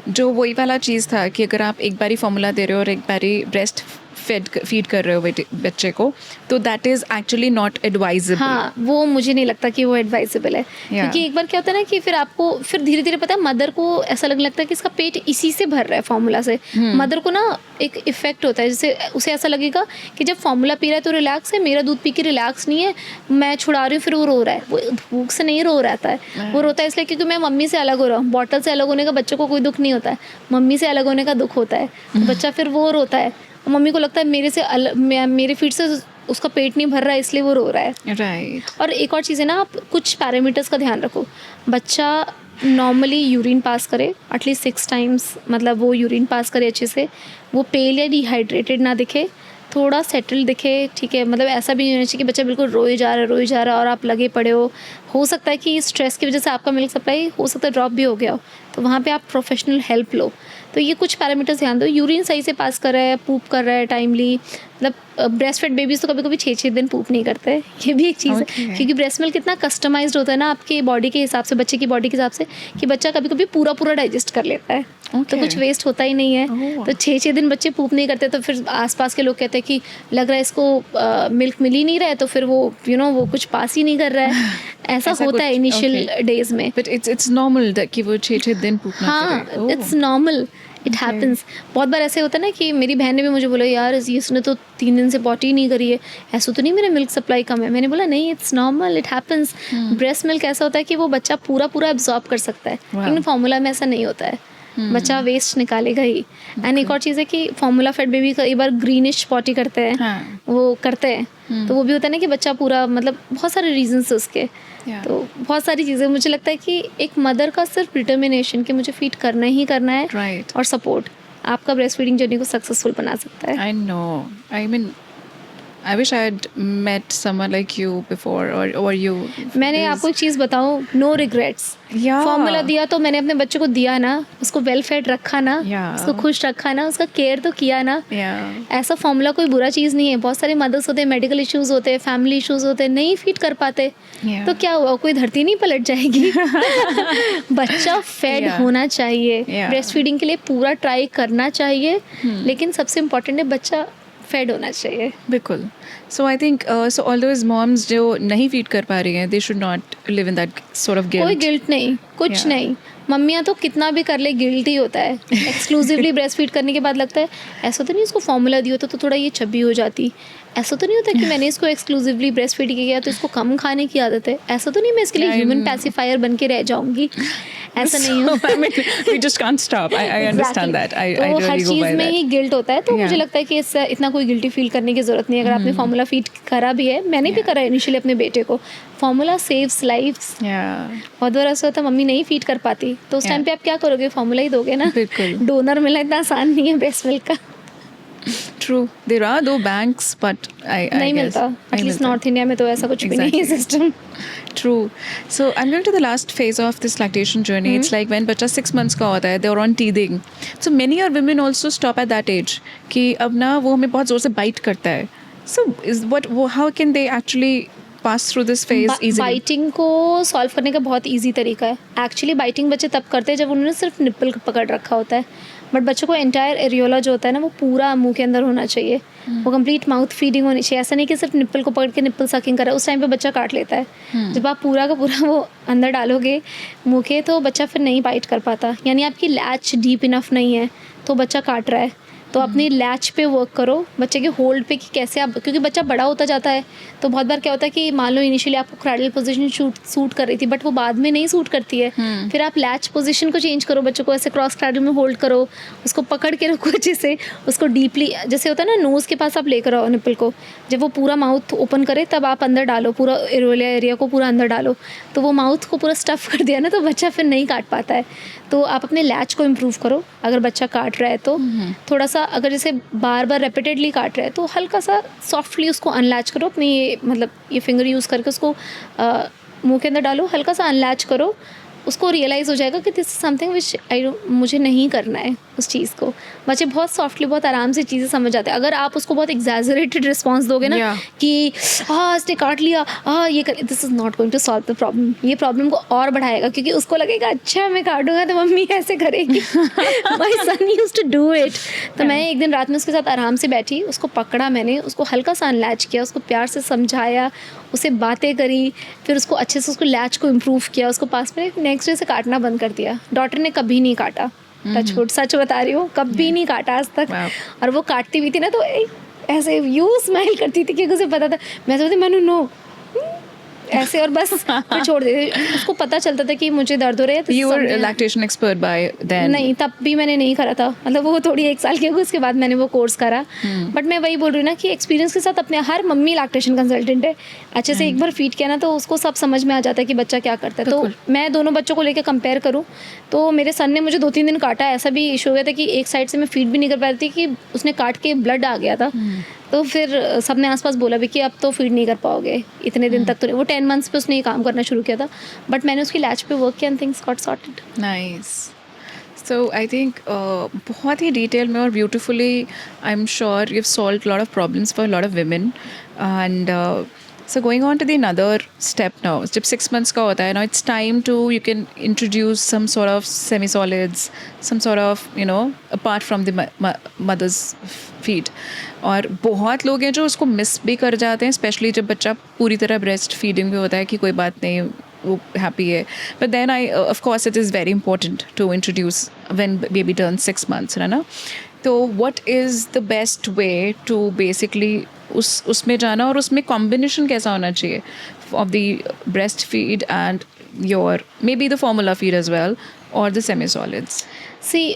जो वही वाला चीज़ था कि अगर आप एक बारी फॉर्मूला दे रहे हो और एक बारी ब्रेस्ट फीड कर रहे हो बच्चे को, तो that is actually not advisable.
हाँ, वो मुझे नहीं लगता कि वो एडवाइजेबल है। क्योंकि एक बार क्या होता है ना कि फिर धीरे धीरे पता है मदर को ऐसा लगने लगता है कि इसका पेट इसी से भर रहा है फार्मूला से। मदर को ना एक इफेक्ट होता है, जैसे उसे ऐसा लगेगा कि जब फार्मूला पी रहा है तो रिलैक्स है, मेरा दूध पी के रिलैक्स नहीं है, मैं छुड़ा रही हूँ, फिर वो रो रहा है। वो भूख से नहीं रो रहता है, वो रोता है इसलिए क्योंकि मैं मम्मी से अलग हो रहा हूँ। बॉटल से अलग होने का बच्चों को कोई दुख नहीं होता है, मम्मी से अलग होने का दुख होता है। तो बच्चा फिर वो रोता है, मम्मी को लगता है मेरे फीड से उसका पेट नहीं भर रहा है इसलिए वो रो रहा है।
राइट।
और एक और चीज़ है ना, आप कुछ पैरामीटर्स का ध्यान रखो। बच्चा नॉर्मली यूरिन पास करे एटलीस्ट 6 times, मतलब वो यूरिन पास करे अच्छे से, वो पेल या डिहाइड्रेटेड ना दिखे, थोड़ा सेटल दिखे, ठीक है। मतलब ऐसा भी नहीं होना चाहिए कि बच्चा बिल्कुल रोए जा रहा है और आप लगे पड़े हो सकता है कि स्ट्रेस की वजह से आपका मिल्क सप्लाई हो सकता है ड्रॉप भी हो गया हो, तो वहाँ पे आप प्रोफेशनल हेल्प लो। तो ये कुछ पैरामीटर्स ध्यान दो। यूरिन सही से पास कर रहा है, पूप कर रहा है टाइमली, मतलब ब्रेस्ट फेड बेबीज़ तो कभी कभी 6-6 दिन पूप नहीं करते, ये भी एक चीज़ है। क्योंकि ब्रेस्ट मिल्क कितना कस्टमाइज्ड होता है ना आपकी बॉडी के हिसाब से, बच्चे की बॉडी के हिसाब से, कि बच्चा कभी कभी पूरा डाइजेस्ट कर लेता है। तो कुछ वेस्ट होता ही नहीं है। तो 6-6 दिन बच्चे पूप नहीं करते, तो फिर आसपास के लोग कहते हैं कि लग रहा है इसको मिल्क मिल ही नहीं रहा है, तो फिर वो वो कुछ पास ही नहीं कर रहा है। ऐसा होता है इनिशियल डेज में।
बट इट्स नॉर्मल कि वो 6-6 दिन पूप ना करे।
हाँ, इट्स नॉर्मल, इट हैपन्स। बहुत बार ऐसे होता है ना कि मेरी बहन ने भी मुझे बोला, यार इसने तो 3 दिन से पॉटी नहीं करी है, ऐसा तो नहीं मेरा मिल्क सप्लाई कम है। मैंने बोला नहीं, it's normal, it happens. Breast milk ऐसा होता है कि वो बच्चा पूरा एब्जॉर्ब कर सकता है, लेकिन फार्मूला में ऐसा नहीं होता है। बच्चा वेस्ट निकालेगा ही। एंड एक और चीज़ है कि फार्मूला फेड बेबी कई बार ग्रीनिश पॉटी करते हैं।
हाँ।
वो करते हैं तो वो भी होता है ना कि बच्चा पूरा, मतलब बहुत सारे रीजंस है उसके। तो बहुत सारी चीज़ें, मुझे लगता है कि एक मदर का सिर्फ डिटर्मिनेशन कि मुझे फीड करना ही करना है,
Right.
और सपोर्ट आपका ब्रेस्ट फीडिंग जर्नी को सक्सेसफुल बना सकता है।
I know. I mean, I wish I had met someone like you before, or you.
मैंने आपको एक चीज़ बताऊँ, नो रिग्रेट्स।
Yeah.
फॉर्मूला दिया तो मैंने अपने बच्चे को दिया ना, उसको वेल फेड रखा ना,
Yeah.
उसको खुश रखा ना, उसका केयर तो किया ना।
Yeah.
ऐसा फॉर्मूला कोई बुरा चीज़ नहीं है। बहुत सारे मदर्स होते हैं, मेडिकल इश्यूज होते हैं, फैमिली इश्यूज होते हैं, नहीं फीड कर पाते।
Yeah.
तो क्या हुआ, कोई धरती नहीं पलट जाएगी। बच्चा फेड
Yeah.
होना चाहिए।
Yeah.
ब्रेस्ट फीडिंग के लिए पूरा ट्राई करना चाहिए, लेकिन सबसे इम्पोर्टेंट है बच्चा फेड होना चाहिए।
बिल्कुल। So I think so all those moms जो नहीं फीड कर पा रही हैं, they should not live in that sort of guilt.
कोई गिल्ट नहीं, कुछ
Yeah.
नहीं। मम्मियाँ तो कितना भी कर ले गिल्ट ही होता है। एक्सक्लूसिवली ब्रेस्ट फीड करने के बाद लगता है ऐसा तो नहीं इसको फॉर्मूला दिया होता तो थोड़ा ये चब्बी हो जाती, ऐसा तो नहीं होता कि मैंने इसको एक्सक्लूसिवली ब्रेस्ट फीड किया तो इसको कम खाने की आदत है, ऐसा तो नहीं मैं इसके लिए
I
ह्यूमन
know.
पैसिफायर बन के रह जाऊंगी। ऐसा नहीं हो।
I mean, we just can't stop. I understand that. I
तो हर
really go
चीज़
by
में
that.
ही गिल्ट होता है, तो
Yeah.
मुझे लगता है कि इससे इतना कोई गिल्टी फील करने की ज़रूरत नहीं है। अगर आपने फार्मूला फीड करा भी है, मैंने भी करा इनिशियली अपने बेटे को, फार्मूला सेव्स लाइव्स।
Yeah.
बहुत बार ऐसा होता है मम्मी नहीं फीड कर पाती, तो उस टाइम पे आप क्या करोगे, फार्मूला ही दोगे ना।
बिल्कुल।
डोनर मिलना इतना आसान नहीं है ब्रेस्ट मिल्क का।
True. There are though banks, but I
नहीं
guess
मिलता,
नहीं
एटलीस्ट
मिलता.
नॉर्थ इंडिया में तो ऐसा कुछ भी नहीं है
Exactly.
System.
True. So I'm going to the last phase of this lactation journey. It's like when बच्चा 6 months का होता है, they're on teething. So many और women also stop at that age कि अब ना वो हमें बहुत ज़ोर से bite करता है. So how can they actually pass through this phase easily?
Biting को सॉल्व करने का बहुत इजी तरीका है। एक्चुअली बाइटिंग बच्चे तब करते हैं जब उन्होंने सिर्फ निप्पल पकड़ रखा होता है, बट बच्चों को एंटायर एरियोला जो होता है ना, वो पूरा मुंह के अंदर होना चाहिए। वो कंप्लीट माउथ फीडिंग होनी चाहिए। ऐसा नहीं कि सिर्फ निप्पल को पकड़ के निप्पल सकिंग करे, उस टाइम पे बच्चा काट लेता है। जब आप पूरा का पूरा वो अंदर डालोगे मुंह के, तो बच्चा फिर नहीं बाइट कर पाता, यानी आपकी लैच डीप इनफ नहीं है, तो बच्चा काट रहा है। तो अपनी लैच पे वर्क करो, बच्चे के होल्ड पे, कि कैसे आप, क्योंकि बच्चा बड़ा होता जाता है, तो बहुत बार क्या होता है कि मान लो इनिशियली आपको क्रैडल पोजीशन सूट कर रही थी, बट वो बाद में नहीं सूट करती है। फिर आप लैच पोजीशन को चेंज करो, बच्चों को ऐसे क्रॉस क्रैडल में होल्ड करो, उसको पकड़ के रखो अच्छे से, उसको डीपली, जैसे होता है ना नोज़ के पास आप लेकर आओ निप्पल को, जब वो पूरा माउथ ओपन करे तब आप अंदर डालो, पूरा एरोलिया एरिया को पूरा अंदर डालो, तो वो माउथ को पूरा स्टफ़ कर दिया ना, तो बच्चा फिर नहीं काट पाता है। तो आप अपने लैच को इम्प्रूव करो। अगर बच्चा काट रहा है तो थोड़ा सा, अगर जैसे बार बार रेपिटेडली काट रहा है, तो हल्का सा सॉफ्टली उसको अनलैच करो, अपनी ये फिंगर यूज़ करके उसको मुंह के अंदर डालो, हल्का सा अनलैच करो, उसको रियलाइज़ हो जाएगा कि दिस इज समथिंग विच मुझे नहीं करना है उस चीज़ को। बच्चे बहुत सॉफ्टली, बहुत आराम से चीज़ें समझ जाते हैं। अगर आप उसको बहुत एग्जैजरेटेड रिस्पॉन्स दोगे ना, कि हाँ इसने काट लिया, हाँ ये कर, this is not going to solve the problem. ये प्रॉब्लम को और बढ़ाएगा, क्योंकि उसको लगेगा अच्छा मैं काटूंगा तो मम्मी ऐसे करेगी। My son used to do it. तो मैं एक दिन रात में उसके साथ आराम से बैठी, उसको पकड़ा मैंने, उसको हल्का सा अनलैच किया, उसको प्यार से समझाया, उससे बातें करी, फिर उसको अच्छे से उसको लैच को इम्प्रूव किया, उसको पास में, नेक्स्ट डे से काटना बंद कर दिया। डॉटर ने कभी नहीं काटा, टचवुड, सच बता रही हूँ, कभी नहीं काटा आज तक। और वो काटती भी थी ना, तो ऐसे यूँ स्माइल करती थी, क्योंकि उसे पता था, मैं सोचती मैंने नो ऐसे, और बस फिर छोड़ देती। उसको पता चलता था कि मुझे दर्द हो रहा है।
You were a lactation expert by then?
नहीं, तब भी मैंने नहीं करा था, मतलब वो थोड़ी 1 साल की हो गई, उसके बाद मैंने वो कोर्स करा। बट मैं वही बोल रही हूँ ना कि एक्सपीरियंस के साथ अपने, हर मम्मी लैक्टेशन कंसल्टेंट है, अच्छे से एक बार फीड किया ना, तो उसको सब समझ में आ जाता है कि बच्चा क्या करता है। तो मैं दोनों बच्चों को लेकर कंपेयर करूँ, तो मेरे सन ने मुझे 2-3 दिन काटा। ऐसा भी इशू हो गया था कि एक साइड से मैं फीड भी नहीं कर पा रही थी, कि उसने काट के ब्लड आ गया था। तो फिर सबने आसपास बोला भी कि अब तो फीड नहीं कर पाओगे इतने दिन तक। तो वो 10 मंथ्स पे उसने ये काम करना शुरू किया था, बट मैंने उसकी लैच पे वर्क किया and things got sorted.
Nice. So I think बहुत ही डिटेल में और beautifully, I am sure you have solved lot of problems for lot of women. And so going on to the another step now, जब 6 months का होता है, now it's time to, you can introduce some sort of semi-solids, some sort of, you know, apart from the mother's feed. और बहुत लोग हैं जो उसको मिस भी कर जाते हैं, स्पेशली जब बच्चा पूरी तरह ब्रेस्ट फीडिंग भी होता है कि कोई बात नहीं, वो हैप्पी है। But then of course it is very important to introduce when baby turn 6 months, है ना। तो what is the best way to basically उसमें जाना, और उसमें कॉम्बिनेशन कैसा होना चाहिए of the breast feed and your maybe the formula feed as well और the semi solids?
See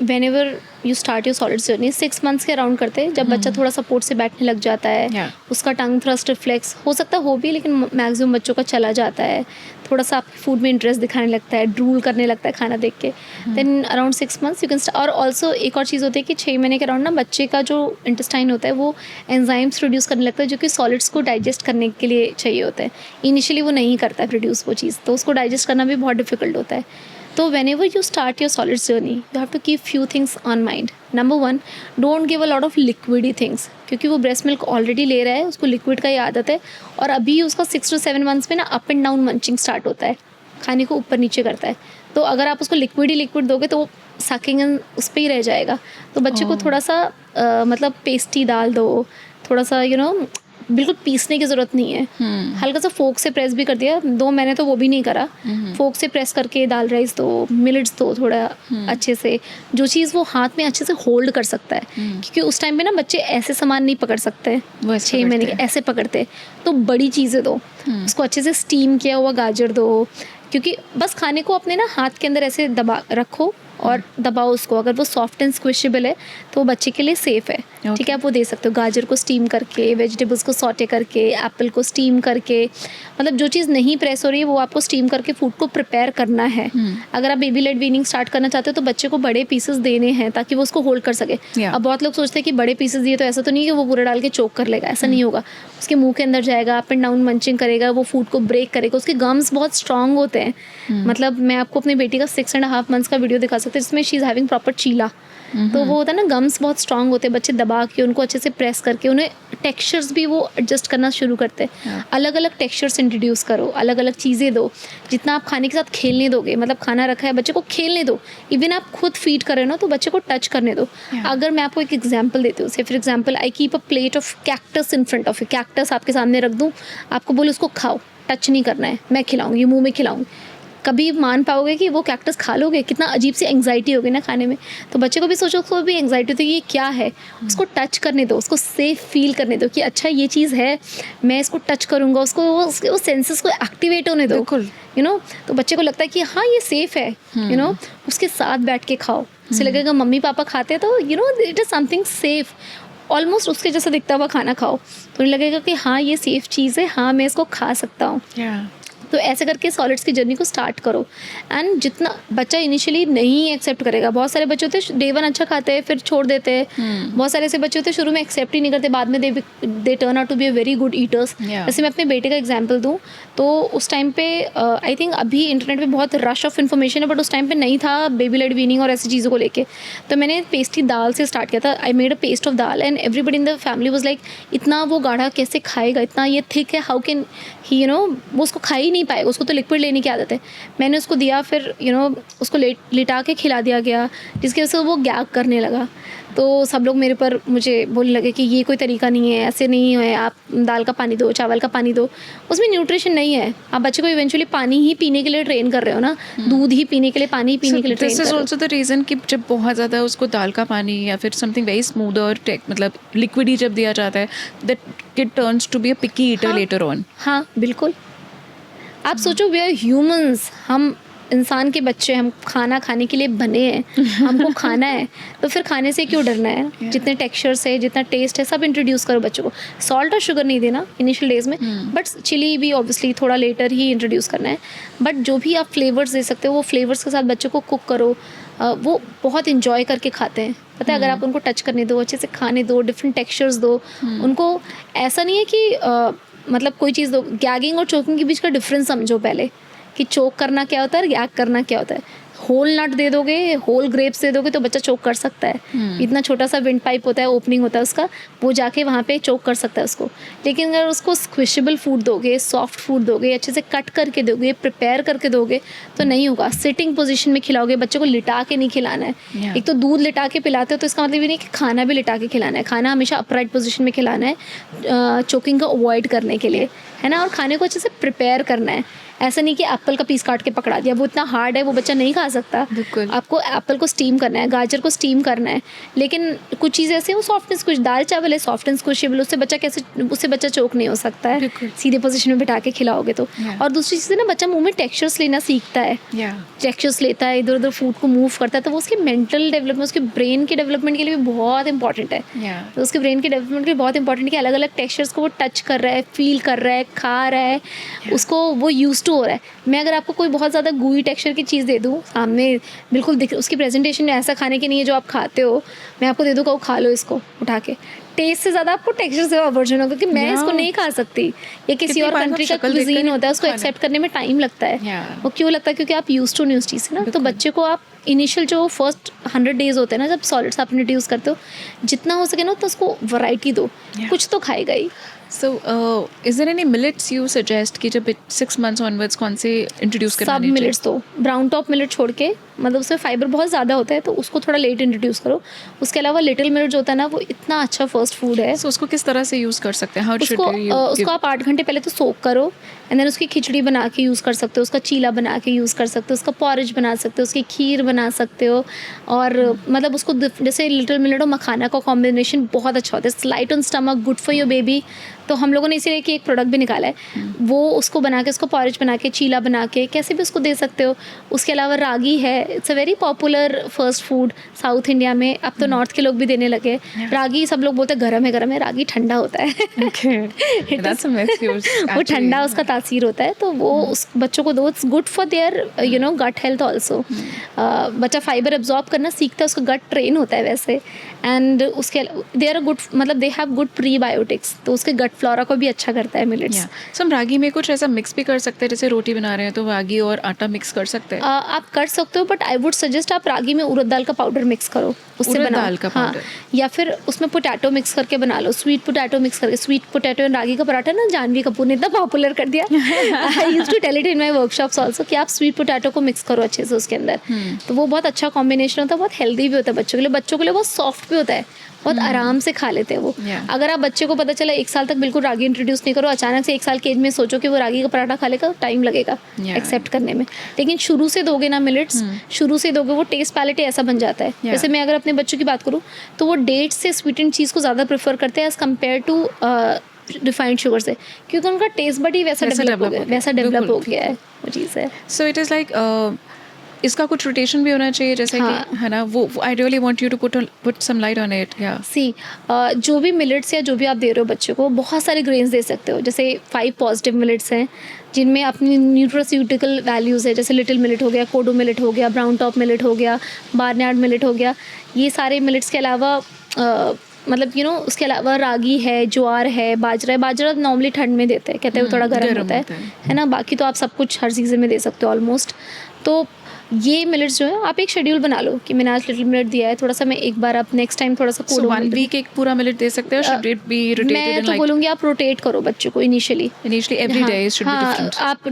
whenever you start your solid journey 6 months के around करते हैं, जब बच्चा थोड़ा सपोर्ट से बैठने लग जाता है, उसका टंग थ्रस्ट रिफ्लेक्स हो सकता हो भी, लेकिन मैक्सिमम बच्चों का चला जाता है, थोड़ा सा फूड में इंटरेस्ट दिखाने लगता है, ड्रूल करने लगता है खाना देख के, then around 6 months you can. और ऑल्सो एक और चीज़ होती है कि 6 महीने के अराउंड ना बच्चे का जो इंटेस्टाइन होता है वो एंजाइम्स प्रोड्यूस करने लगता है, जो कि सॉलिड्स को डाइजेस्ट करने के लिए चाहिए होता है। इनिशियली वो नहीं करता है प्रोड्यूस वो चीज़, तो उसको डाइजेस्ट करना भी बहुत डिफिकल्ट होता है। तो whenever you start your solid journey, you have to keep few things on mind. Number 1, don't give a lot of liquidy things, क्योंकि वो ब्रेस्ट मिल्क ऑलरेडी ले रहा है, उसको लिक्विड का ही आदत है, और अभी उसका 6 to 7 months में ना up and down munching start होता है, खाने को ऊपर नीचे करता है। तो अगर आप उसको लिक्विड ही लिक्विड दोगे तो वो सकिंग उस पर ही रह जाएगा। तो बच्चे को थोड़ा सा मतलब पेस्टी डाल दो, थोड़ा सा यू नो, बिल्कुल पीसने की ज़रूरत नहीं है, हल्का सा फोक से प्रेस भी कर दिया। 2 मैंने तो वो भी नहीं करा, फोक से प्रेस करके दाल राइस दो, मिलेट्स दो, थोड़ा अच्छे से, जो चीज़ वो हाथ में अच्छे से होल्ड कर सकता है, क्योंकि उस टाइम पे ना बच्चे ऐसे सामान नहीं पकड़ सकते, 6 महीने के ऐसे पकड़ते, तो बड़ी चीज़ें दो उसको। अच्छे से स्टीम किया हुआ गाजर दो, क्योंकि बस खाने को अपने ना हाथ के अंदर ऐसे दबा रखो और दबाओ उसको, अगर वो सॉफ्ट एंड स्क्विशेबल है तो वो बच्चे के लिए सेफ़ है। ठीक है, आप वो दे सकते हो। गाजर को स्टीम करके, वेजिटेबल्स को सॉटे करके, एप्पल को स्टीम करके, मतलब जो चीज़ नहीं प्रेस हो रही है वो आपको स्टीम करके फूड को प्रिपेयर करना है। अगर आप बेबी लेड वीनिंग स्टार्ट करना चाहते हो तो बच्चे को बड़े पीसेस देने हैं ताकि वो उसको होल्ड कर सके। अब बहुत लोग सोचते हैं कि बड़े पीसेस दिए तो ऐसा तो नहीं कि वो पूरा डाल के चोक कर लेगा, ऐसा नहीं होगा। उसके मुंह के अंदर जाएगा, अप एंड डाउन मंचिंग करेगा, वो फूड को ब्रेक करेगा। उसके गम्स बहुत स्ट्रांग होते हैं। मतलब मैं आपको अपनी बेटी का 6.5 मंथ्स का वीडियो दिखा सकती हूँ जिसमें शी इज़ हैविंग प्रॉपर चीला। तो वो होता है ना, गम्स बहुत स्ट्रांग होते हैं। बच्चे दबा के उनको अच्छे से प्रेस करके उन्हें टेक्सचर्स भी वो एडजस्ट करना शुरू करते हैं। अलग अलग टेक्सचर्स इंट्रोड्यूस करो, अलग अलग चीज़ें दो। जितना आप खाने के साथ खेलने दोगे, मतलब खाना रखा है बच्चे को खेलने दो। इवन आप खुद फीड कर रहे हो ना तो बच्चे को टच करने दो। अगर मैं आपको एक एग्जाम्पल देती हूँ, से for example I keep a plate of cactus in front of you. Cactus आपके सामने रख दूँ, आपको बोलो उसको खाओ, टच नहीं करना है, मैं खिलाऊंगी, मुँह में खिलाऊंगी। कभी मान पाओगे कि वो कैक्टस खा लोगे? कितना अजीब सी एंग्जाइटी होगी ना खाने में। तो बच्चे को भी सोचो, उसको भी एंग्जाइटी होती है कि ये क्या है। उसको टच करने दो, उसको सेफ फील करने दो कि अच्छा ये चीज़ है, मैं इसको टच करूँगा। उसको वो सेंसेस को एक्टिवेट होने दो, यू नो। तो बच्चे को लगता है कि हाँ ये सेफ़ है, यू नो। उसके साथ बैठ के खाओ, उसे लगेगा मम्मी पापा खाते हैं तो you know it is something safe. Almost उसके जैसा दिखता हुआ खाना खाओ तो लगेगा कि हाँ ये सेफ़ चीज़ है, हाँ मैं इसको खा सकता हूँ। तो ऐसे करके सॉलिड्स की जर्नी को स्टार्ट करो। एंड जितना बच्चा इनिशियली नहीं एक्सेप्ट करेगा, बहुत सारे बच्चे होते हैं डे 1 अच्छा खाते हैं फिर छोड़ देते हैं। बहुत सारे ऐसे बच्चे होते हैं शुरू में एक्सेप्ट ही नहीं करते, बाद में they turn out to be a very good eaters. जैसे मैं अपने बेटे का एग्जाम्पल दूँ तो उस टाइम पे आई थिंक अभी इंटरनेट पे बहुत रश ऑफ इन्फॉर्मेशन है, बट उस टाइम पे नहीं था बेबी लेड वीनिंग और ऐसी चीज़ों को लेके। तो मैंने पेस्टी दाल से स्टार्ट किया था। I made a paste of dal and everybody in the family was like इतना वो गाढ़ा कैसे खाएगा, इतना ये थिक है, how can he, you know. वो उसको खा ही नहीं पाएगा, उसको तो लिक्विड लेने की आदत है। मैंने उसको दिया, फिर यू नो उसको लिटा के खिला दिया गया, जिसकी वजह से वो गैग करने लगा। तो सब लोग मेरे पर मुझे बोलने लगे कि ये कोई तरीका नहीं है, ऐसे नहीं है, आप दाल का पानी दो, चावल का पानी दो, उसमें न्यूट्रिशन नहीं है। आप बच्चे को इवेंचुअली पानी ही पीने के लिए ट्रेन कर रहे हो ना, दूध ही पीने के लिए, पानी पीने के लिए ट्रेन कर रहे हो।
This is also the reason कि जब बहुत ज़्यादा उसको दाल का पानी या फिर समथिंग वेरी स्मूथ और मतलब लिक्विड ही जब दिया जाता है, that kid turns to be a picky eater later on.
हाँ बिल्कुल। आप सोचो, वी आर ह्यूमंस, हम इंसान के बच्चे, हम खाना खाने के लिए बने हैं, हमको खाना है, तो फिर खाने से क्यों डरना है। जितने टेक्सचर्स है, जितना टेस्ट है, सब इंट्रोड्यूस करो बच्चों को। सॉल्ट और शुगर नहीं देना इनिशियल डेज में, बट चिली भी ऑब्वियसली थोड़ा लेटर ही इंट्रोड्यूस करना है। बट जो भी आप फ्लेवर्स दे सकते हो वो फ्लेवर्स के साथ बच्चों को कुक करो। वो बहुत इंजॉय करके खाते हैं, पता है। अगर आप उनको टच करने दो, अच्छे से खाने दो, डिफरेंट टेक्सचर्स दो उनको। ऐसा नहीं है कि मतलब कोई चीज़ दो। गैगिंग और चोकिंग के बीच का डिफरेंस समझो पहले, कि चोक करना क्या होता है और गैग करना क्या होता है। होल नट दे दोगे, होल ग्रेप्स दे दोगे तो बच्चा चोक कर सकता है। इतना छोटा सा विंड पाइप होता है, ओपनिंग होता है उसका, वो जाके वहाँ पे चोक कर सकता है उसको। लेकिन अगर उसको स्क्विशेबल फूड दोगे, सॉफ्ट फूड दोगे, अच्छे से कट करके दोगे, प्रिपेयर करके दोगे तो नहीं होगा। सिटिंग पोजीशन में खिलाओगे, बच्चे को लिटा के नहीं खिलाना है। एक तो दूध लिटा के पिलाते हो तो इसका मतलब ये नहीं कि खाना भी लिटा के खिलाना है। खाना हमेशा अपराइट पोजीशन में खिलाना है, चोकिंग को अवॉइड करने के लिए, है ना। और खाने को अच्छे से प्रिपेयर करना है। ऐसा नहीं कि एप्पल का पीस काट के पकड़ा दिया, वो इतना हार्ड है, वो बच्चा नहीं खा सकता। आपको एप्पल को स्टीम करना है, गाजर को स्टीम करना है। लेकिन कुछ चीज़ें ऐसे वो सॉफ्ट एंड स्क्विश, दाल चावल है सॉफ्ट एंड स्क्विशेबल, उससे बच्चा चोक नहीं हो सकता है सीधे पोजीशन में बिठा के खिलाओगे तो। और दूसरी चीज़ ना, बच्चा मुंह में टेक्सचर्स लेना सीखता है, टेक्सचर्स लेता है, इधर उधर फूड को मूव करता है, तो वो उसके मेंटल डेवलपमेंट, उसके ब्रेन के डेवलपमेंट के लिए भी बहुत इंपॉर्टेंट है। तो उसके ब्रेन के डेवलपमेंट के लिए बहुत इंपॉर्टेंट है कि अलग अलग टेक्सचर्स को वो टच कर रहा है, फील कर रहा है, खा रहा है, उसको वो यूज टू हो रहा है। मैं अगर आपको कोई बहुत ज़्यादा गूई टेक्सचर की चीज़ दे दूँ सामने, बिल्कुल दिख, उसकी प्रेजेंटेशन ऐसा खाने की नहीं है जो आप खाते हो, मैं आपको दे दूँ कहो खा लो इसको उठा के, टेस्ट से ज़्यादा आपको टेक्सचर से आवर्जन होगा कि मैं इसको नहीं खा सकती। ये किसी और कंट्री का क्विजीन होता है, उसको एक्सेप्ट करने में टाइम लगता है। वो क्यों लगता है? क्योंकि आप यूज टू न्यू चीज़ है ना। तो बच्चे को आप इनिशियल जो फर्स्ट 100 डेज होते हैं ना, जब सॉलिड्स आप इंट्रोड्यूस करते हो, जितना हो सके ना तो उसको वैरायटी दो, कुछ तो खाएगा ही।
So, is there any millets you suggest कि जब 6 months onwards कौन से इंट्रोड्यूस करना
सब मिलेट्स दो, ब्राउन टॉप मिलेट छोड़ के, मतलब उसमें फाइबर बहुत ज़्यादा होता है तो उसको थोड़ा लेट इंट्रोड्यूस करो। उसके अलावा लिटिल मिलेट जो होता है ना, वो इतना अच्छा फर्स्ट फूड है।
So, उसको किस तरह से यूज़ कर सकते हैं?
उसको आप 8 घंटे पहले तो सोक करो, एंड देन उसकी खिचड़ी बना के यूज़ कर सकते हो, उसका चीला बना के यूज़ कर सकते हो, उसका पॉरेज बना सकते हो, उसकी खीर बना सकते हो। और मतलब उसको जैसे लिटिल मिलेट और मखाना का कॉम्बिनेशन बहुत अच्छा होता है, light on stomach, good for your baby. तो तो हम लोगों ने इसीलिए कि एक प्रोडक्ट भी निकाला है, वो उसको बना के, उसको पॉरेज बना के, चीला बना के कैसे भी उसको दे सकते हो। उसके अलावा रागी है, it's a very popular first food south India में, अब तो नॉर्थ के लोग भी देने लगे। रागी सब लोग बोलते हैं गरम है, रागी ठंडा होता है।
That's a misuse,
वो
actually.
ठंडा उसका तासीर होता है, तो वो उस बच्चों को दो, it's good for their gut health also. बच्चा फाइबर एब्जॉर्ब करना सीखता है, उसका गट ट्रेन होता है वैसे, एंड उसके दे आर गुड, मतलब दे हैव गुड प्रीबायोटिक्स, तो उसके गट फ्लोरा को भी अच्छा करता है मिलेट्स।
सो हम रागी में कुछ ऐसा मिक्स भी कर सकते हैं, जैसे रोटी बना रहे हैं तो रागी और आटा मिक्स कर सकते हैं?
आप कर सकते हो, बट आई वुड सजेस्ट आप रागी में उड़द दाल का पाउडर मिक्स करो, उससे
उड़द
बनाओ।
दाल का
हाँ,
पाउडर।
या फिर उसमें पोटैटो मिक्स करके बना लो, स्वीट पोटैटो मिक्स करके। स्वीट पोटैटो एंड रागी का पराठा ना जानवी कपूर ने इतना पॉपुलर कर दिया। I used to tell it in my workshops also कि आप स्वीट पोटैटो को मिक्स करो अच्छे से उसके अंदर, तो वो बहुत अच्छा कॉम्बिनेशन होता है, बहुत हेल्दी भी होता है बच्चों के लिए बहुत सॉफ्ट भी होता है, बहुत आराम से खा लेते हैं वो। अगर आप बच्चे को पता चला 1 साल तक बिल्कुल रागी इंट्रोड्यूस नहीं करो, अचानक से 1 साल के एज में सोचो कि वो रागी का पराठा खा लेगा, टाइम लगेगा एक्सेप्ट करने में। लेकिन शुरू से दोगे ना मिलेट्स, शुरू से दोगे, वो टेस्ट पैलेट ऐसा बन जाता है। जैसे मैं अगर अपने बच्चों की बात करूँ तो वो डेट्स से स्वीटेंड चीज़ को ज़्यादा प्रेफर करते हैं as compared to refined sugar से, क्योंकि उनका टेस्ट बट ही वैसा डेवलप हो गया है, वो चीज़ है।
सो इट इज़ लाइक इसका कुछ रोटेशन भी होना चाहिए, जैसे कि है ना, वो I really want you to put some light on it. या
सी जो भी मिलेट्स या जो भी आप दे रहे हो बच्चे को, बहुत सारे ग्रेन्स दे सकते हो। जैसे 5 पॉजिटिव मिलेट्स हैं जिनमें अपनी न्यूट्रोस्यूटिकल वैल्यूज़ है, जैसे लिटिल मिलेट हो गया, कोडो मिलेट हो गया, ब्राउन टॉप मिलेट हो गया, बार्नयार्ड मिलेट हो गया। ये सारे मिलेट्स के अलावा मतलब उसके अलावा रागी है, ज्वार है, बाजरा है। बाजरा नॉर्मली ठंड में देते हैं, कहते हैं वो थोड़ा गर्म होता है ना। बाकी तो आप सब कुछ हर सीज़न में दे सकते हो ऑलमोस्ट। तो ये मिलेट्स जो है, आप एक शेड्यूल बना लो कि मैंने आज लिटिल मिलेट दिया है, थोड़ा सा मैं एक बार आप नेक्स्ट टाइम थोड़ा सा
कोडो 1 वीक एक पूरा मिलेट दे सकते हैं। Should it be rotated?
मैं तो बोलूँगी आप रोटेट करो बच्चों को initially
every day should be different.
आप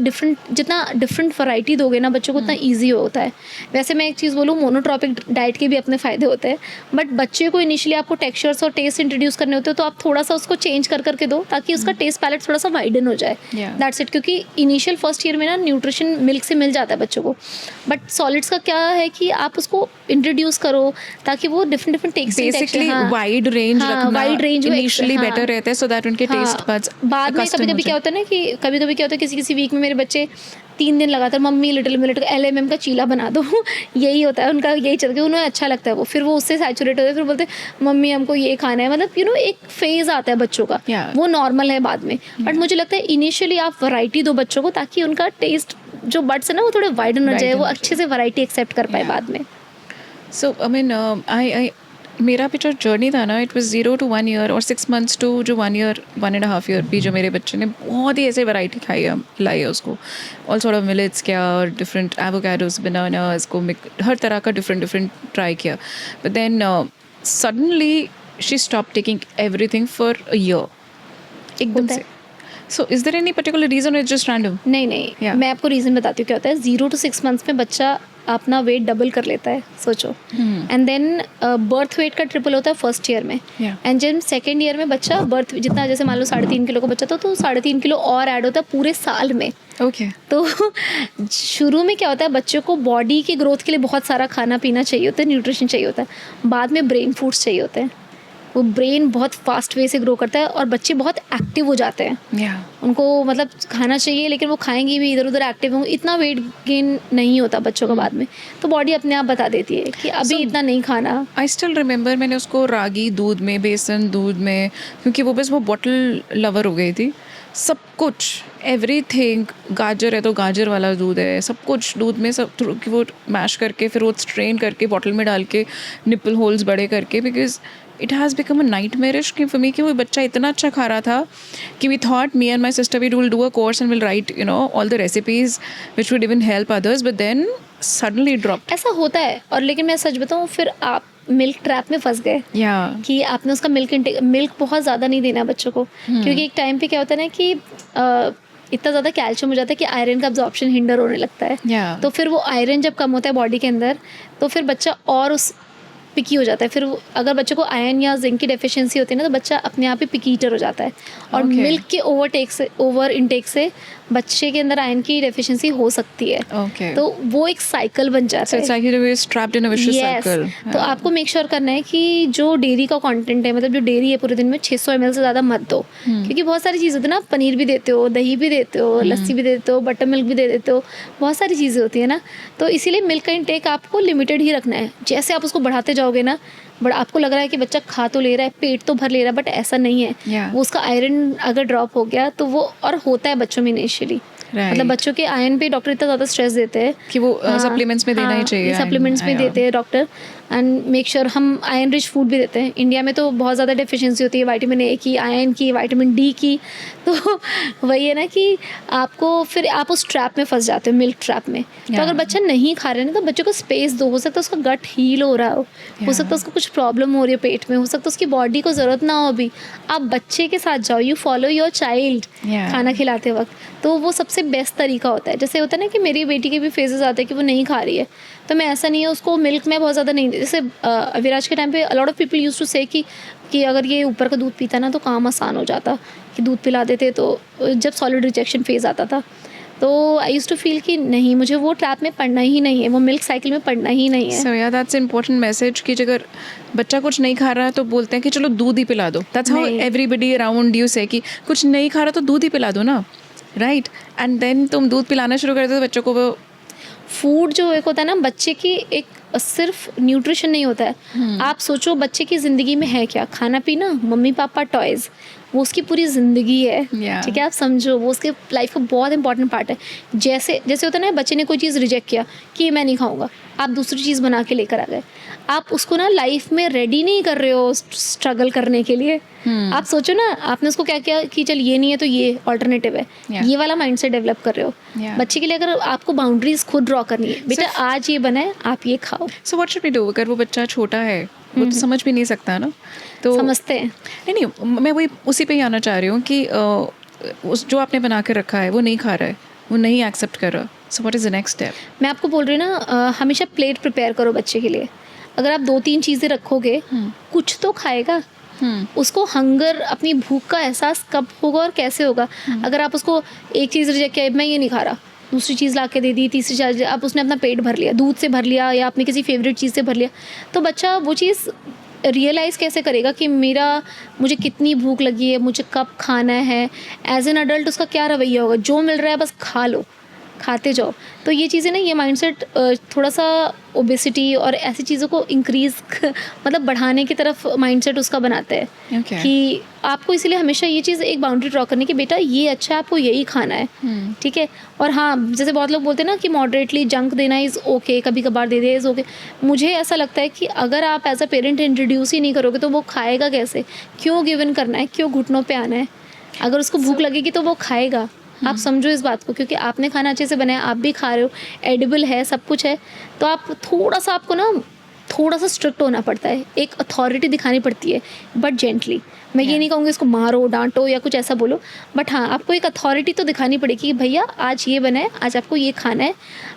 जितना डिफरेंट वैरायटी दोगे ना बच्चों को, उतना ईजी होता है। वैसे मैं एक चीज़ बोलूँ, मोनोट्रॉपिक डाइट के भी अपने फ़ायदे होते हैं, बट बच्चे को इनिशियली आपको टेक्सचर्स और टेस्ट इंट्रोड्यूस करने होते हैं, तो आप थोड़ा सा उसको चेंज कर दो ताकि उसका टेस्ट पैलेट थोड़ा सा वाइडन हो जाए। That's it. क्योंकि इनिशियल फर्स्ट ईयर में ना न्यूट्रिशन मिल्क से मिल जाता है बच्चों को, बट सॉलिड्स का क्या है कि आप उसको इंट्रोड्यूस करो ताकि वो different text,
basically wide range रखना,
वाइड रेंज
इनिशियली बेटर रहता है, सो दैट उनके टेस्ट बड्स
बाद में कभी-कभी क्या होता है ना कि कभी-कभी क्या होता है, किसी वीक में मेरे बच्चे 3 दिन लगातार मम्मी लिटिल मिलेट का LMM का चीला बना दो। यही होता है उनका, यही चलता है, उन्हें अच्छा लगता है वो, फिर वो उससे सैचुरेट होते हैं, फिर बोलते हैं मम्मी हमको ये खाना है। मतलब एक फेज आता है बच्चों का, वो नॉर्मल है बाद में। बट मुझे लगता है इनिशियली आप वैरायटी दो बच्चों को, ताकि उनका टेस्ट जो बड्स है ना वो थोड़े वाइडन हो जाए, वो अच्छे से वैरायटी एक्सेप्ट कर पाए बाद में।
सो आई मीन आई मेरा भी जो जर्नी था ना, इट वाज 0 to 1 year और 6 months to जो 1 year 1.5 year भी, जो मेरे बच्चे ने बहुत ही ऐसे वैरायटी खाई है, लाई है उसको, ऑल सॉर्ट ऑफ मिलेट्स क्या, और डिफरेंट एवोकाडोस, बनानास को हर तरह का डिफरेंट ट्राई किया। But then suddenly she stop taking everything for a year, एकदम से। So is there any particular reason or it's just random?
नहीं मैं आपको रीज़न बताती हूँ क्या होता है। 0 to 6 months में बच्चा अपना वेट डबल कर लेता है, सोचो। एंड देन बर्थ वेट का ट्रिपल होता है फर्स्ट ईयर में। एंड जब सेकेंड ईयर में बच्चा बर्थ जितना, जैसे मान लो 3.5 किलो का बच्चा था, तो 3.5 किलो और ऐड होता है पूरे साल में। तो शुरू में क्या होता है, बच्चों को बॉडी की ग्रोथ के लिए बहुत सारा खाना पीना चाहिए होता है, न्यूट्रिशन चाहिए होता है। बाद में ब्रेन फूड्स चाहिए होते हैं, वो ब्रेन बहुत फास्ट वे से ग्रो करता है और बच्चे बहुत एक्टिव हो जाते हैं। उनको मतलब खाना चाहिए, लेकिन वो खाएंगे भी, इधर उधर एक्टिव होंगे, इतना वेट गेन नहीं होता बच्चों का बाद में, तो बॉडी अपने आप बता देती है कि अभी इतना नहीं खाना।
आई स्टिल रिमेंबर मैंने उसको रागी दूध में, बेसन दूध में, क्योंकि वो बस वो बॉटल लवर हो गई थी, सब कुछ एवरीथिंग, गाजर है तो गाजर वाला दूध है, सब कुछ दूध में सब कि वो मैश करके फिर वो स्ट्रेन करके बॉटल में डाल के निपल होल्स बड़े करके, because it has become a nightmarish कि फॉर मी कि वो बच्चा इतना अच्छा खा रहा था कि we thought, me and my sister, we will do a course and will write all the recipes which would even help others, but then suddenly drop.
ऐसा होता है। और लेकिन मैं सच बताऊँ, फिर आप मिल्क ट्रैप में फंस गए कि आपने उसका मिल्क बहुत ज़्यादा नहीं देना बच्चों को, क्योंकि एक टाइम पे क्या होता है ना कि इतना ज़्यादा कैल्शियम हो जाता है कि आयरन का अब्जॉर्प्शन हिंडर होने लगता है। तो फिर वो आयरन जब कम होता है बॉडी के अंदर, तो फिर बच्चा और उस पिकी हो जाता है। फिर अगर बच्चे को आयरन या जिंक की डेफिशिएंसी होती है ना, तो बच्चा अपने आप ही पिकी ईटर हो जाता है। और मिल्क के ओवर इनटेक से बच्चे के अंदर आयरन की डेफिशिएंसी हो सकती है।
Okay.
तो वो एक साइकिल बन जाता
So
है।
it's like you're trapped in a vicious
Yes.
circle.
तो आपको मेक श्योर करना है कि जो डेयरी का कंटेंट है, मतलब जो डेयरी है पूरे दिन में 600 ml से ज़्यादा मत दो, क्योंकि बहुत सारी चीज़ होती है ना, पनीर भी देते हो, दही भी देते हो, लस्सी भी देते हो, बटर मिल्क भी दे देते हो, बहुत सारी चीज़ें होती है ना। तो इसीलिए मिल्क का इंटेक आपको लिमिटेड ही रखना है। जैसे आप उसको बढ़ाते जाओगे ना, बट आपको लग रहा है कि बच्चा खा तो ले रहा है, पेट तो भर ले रहा है, बट ऐसा नहीं है।
Yeah.
वो उसका आयरन अगर ड्रॉप हो गया तो वो, और होता है बच्चों में इनिशियली,
Right.
मतलब बच्चों के आयरन पे डॉक्टर इतना ज़्यादा स्ट्रेस देते हैं
कि वो supplements में देना ही चाहिए,
सप्लीमेंट्स में
iron.
देते हैं डॉक्टर। एंड मेक श्योर हम आयरन रिच फूड भी देते हैं। इंडिया में तो बहुत ज़्यादा डेफिशिएंसी होती है विटामिन ए की, आयरन की, विटामिन डी की। तो वही है ना कि आपको फिर आप उस ट्रैप में फंस जाते हो, मिल्क ट्रैप में। तो अगर बच्चा नहीं खा रहा है ना, तो बच्चे को स्पेस दो। हो सकता है उसका गट हील हो रहा हो सकता है उसको कुछ प्रॉब्लम हो रही है पेट में, हो सकता है उसकी बॉडी को ज़रूरत ना हो अभी। आप बच्चे के साथ जाओ, you follow your child
Yeah.
खाना खिलाते वक्त, तो वो सबसे बेस्ट तरीका होता है। जैसे होता है ना कि मेरी बेटी के भी फेजेस आते हैं कि वो नहीं खा रही है, तो मैं ऐसा नहीं है उसको मिल्क में बहुत ज़्यादा नहीं, जैसे अविराज के टाइम पे a lot of people used to say कि अगर ये ऊपर का दूध पीता ना तो काम आसान हो जाता, कि दूध पिला देते। तो जब सॉलिड रिजेक्शन फेज़ आता था, तो आई यूज्ड टू फील कि नहीं, मुझे वो ट्रैप में पड़ना ही नहीं है, वो मिल्क साइकिल में पड़ना ही नहीं है।
So yeah, that's an important message कि अगर बच्चा कुछ नहीं खा रहा है तो बोलते हैं कि चलो दूध ही पिला दो। That's how
नहीं।
everybody around you say कि कुछ नहीं खा रहा तो दूध ही पिला दो ना, right? And then तुम दूध पिलाना शुरू कर दो तो बच्चों को वो
फूड जो एक होता है ना, बच्चे की एक सिर्फ न्यूट्रिशन नहीं होता है। आप सोचो बच्चे की ज़िंदगी में है क्या? खाना पीना, मम्मी पापा, टॉयज़, वो उसकी पूरी ज़िंदगी है।
Yeah.
ठीक है, आप समझो वो उसके लाइफ का बहुत इंपॉर्टेंट पार्ट है। जैसे जैसे होता है ना, बच्चे ने कोई चीज़ रिजेक्ट किया कि मैं नहीं खाऊंगा, आप दूसरी चीज़ बना के लेकर आ गए, आप उसको ना लाइफ में रेडी नहीं कर रहे हो स्ट्रगल करने के लिए। आप सोचो ना, आपने उसको क्या किया कि चल ये नहीं है तो ये ऑल्टरनेटिव है,
Yeah.
ये वाला माइंडसेट डेवलप कर रहे हो।
Yeah.
बच्चे के लिए अगर आपको बाउंड्रीज खुद ड्रॉ करनी है, बेटा आज ये बना है, आप ये खाओ।
So what should we do? अगर वो बच्चा छोटा है, वो तो समझ भी नहीं सकता ना, तो
समझते हैं।
नहीं, मैं वही उसी पे ही आना चाह रही हूँ कि उस जो आपने बना के रखा है वो नहीं खा रहा है, वो नहीं एक्सेप्ट कर रहा, so what is the next step?
मैं आपको बोल रही हूँ ना, हमेशा प्लेट प्रिपेयर करो बच्चे के लिए। अगर आप 2-3 चीज़ें रखोगे, कुछ तो खाएगा। उसको हंगर, अपनी भूख का एहसास कब होगा और कैसे होगा? अगर आप उसको एक चीज़ रिजेक्ट किया, मैं ये नहीं खा रहा, दूसरी चीज़ ला के दे दी, तीसरी चीज़, अब उसने अपना पेट भर लिया, दूध से भर लिया या अपनी किसी फेवरेट चीज़ से भर लिया, तो बच्चा वो चीज़ रियलाइज़ कैसे करेगा कि मुझे कितनी भूख लगी है, मुझे कब खाना है? एज एन अडल्ट उसका क्या रवैया होगा? जो मिल रहा है बस खा लो, खाते जाओ। तो ये चीज़ें ना, ये माइंडसेट थोड़ा सा ओबेसिटी और ऐसी चीज़ों को इंक्रीज़ मतलब बढ़ाने की तरफ माइंडसेट उसका बनाता है।
Okay.
कि आपको इसलिए हमेशा ये चीज़ एक बाउंड्री ड्रॉ करनी कि बेटा ये अच्छा है, आपको यही खाना है, ठीक है। और हाँ, जैसे बहुत लोग बोलते हैं ना कि मॉडरेटली जंक देना इज़ ओके, कभी कभार दे दे इज़ ओके। मुझे ऐसा लगता है कि अगर आप एज अ पेरेंट इंट्रोड्यूस ही नहीं करोगे तो वो खाएगा कैसे? क्यों गिवन करना है? क्यों घुटनों पे आना है? अगर उसको भूख लगेगी तो वो खाएगा। आप समझो इस बात को, क्योंकि आपने खाना अच्छे से बनाया, आप भी खा रहे हो, एडिबल है, सब कुछ है, तो आप थोड़ा सा स्ट्रिक्ट होना पड़ता है, एक अथॉरिटी दिखानी पड़ती है, बट जेंटली। मैं ये नहीं कहूँगी इसको मारो, डांटो या कुछ ऐसा बोलो, बट हाँ, आपको एक अथॉरिटी तो दिखानी पड़ेगी कि भैया आज ये बना है, आज आपको ये खाना है,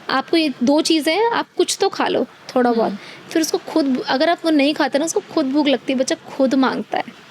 आपको ये 2 चीज़ें हैं, आप कुछ तो खा लो थोड़ा बहुत। फिर उसको खुद, अगर आप वो नहीं खाते ना, उसको खुद भूख लगती है, बच्चा खुद मांगता है।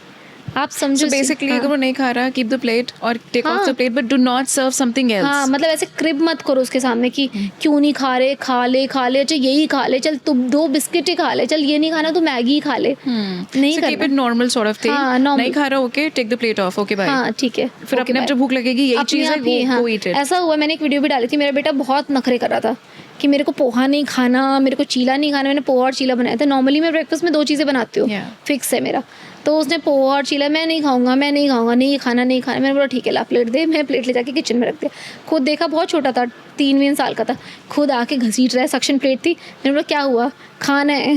आप समझो।
So basically अगर वो नहीं खा रहा, keep the plate और take off the plate, but do not serve something else.
हाँ, मतलब ऐसे क्रिब मत करो उसके सामने कि क्यों नहीं खा रहे, खा ले, अच्छा यही खा ले, चल तुम 2 बिस्किट ही खा ले, चल ये नहीं खाना तो मैगी खा ले। नहीं
So keep
करना।
it normal sort of thing.
हाँ, normal।
नहीं खा रहा, okay, take the plate off, okay, bye.
हाँ, ठीक है।
फिर
Okay,
अपने आप
bye।
जब भूख लगेगी, यही
अपने
चीज़ है,
आप ही,
go eat it.
ऐसा हुआ, मैंने एक वीडियो भी डाली थी, मेरा बेटा बहुत नखरे कर रहा था कि मेरे को पोहा नहीं खाना, मेरे को चीला नहीं खाना। मैंने पोहा और चीला बनाया था। नॉर्मली मैं ब्रेकफास्ट में 2 चीज़ें बनाती हूँ,
Yeah.
फिक्स है मेरा। तो उसने पोहा और चीला, मैं नहीं खाऊंगा, नहीं खाना। मैंने बोला ठीक है, ला प्लेट दे। मैं प्लेट ले जाके किचन में रख दिया। खुद देखा, बहुत छोटा था, 3 साल का था, खुद आके घसीट रहा है, सक्शन प्लेट थी। मैंने बोला क्या हुआ, खाना है?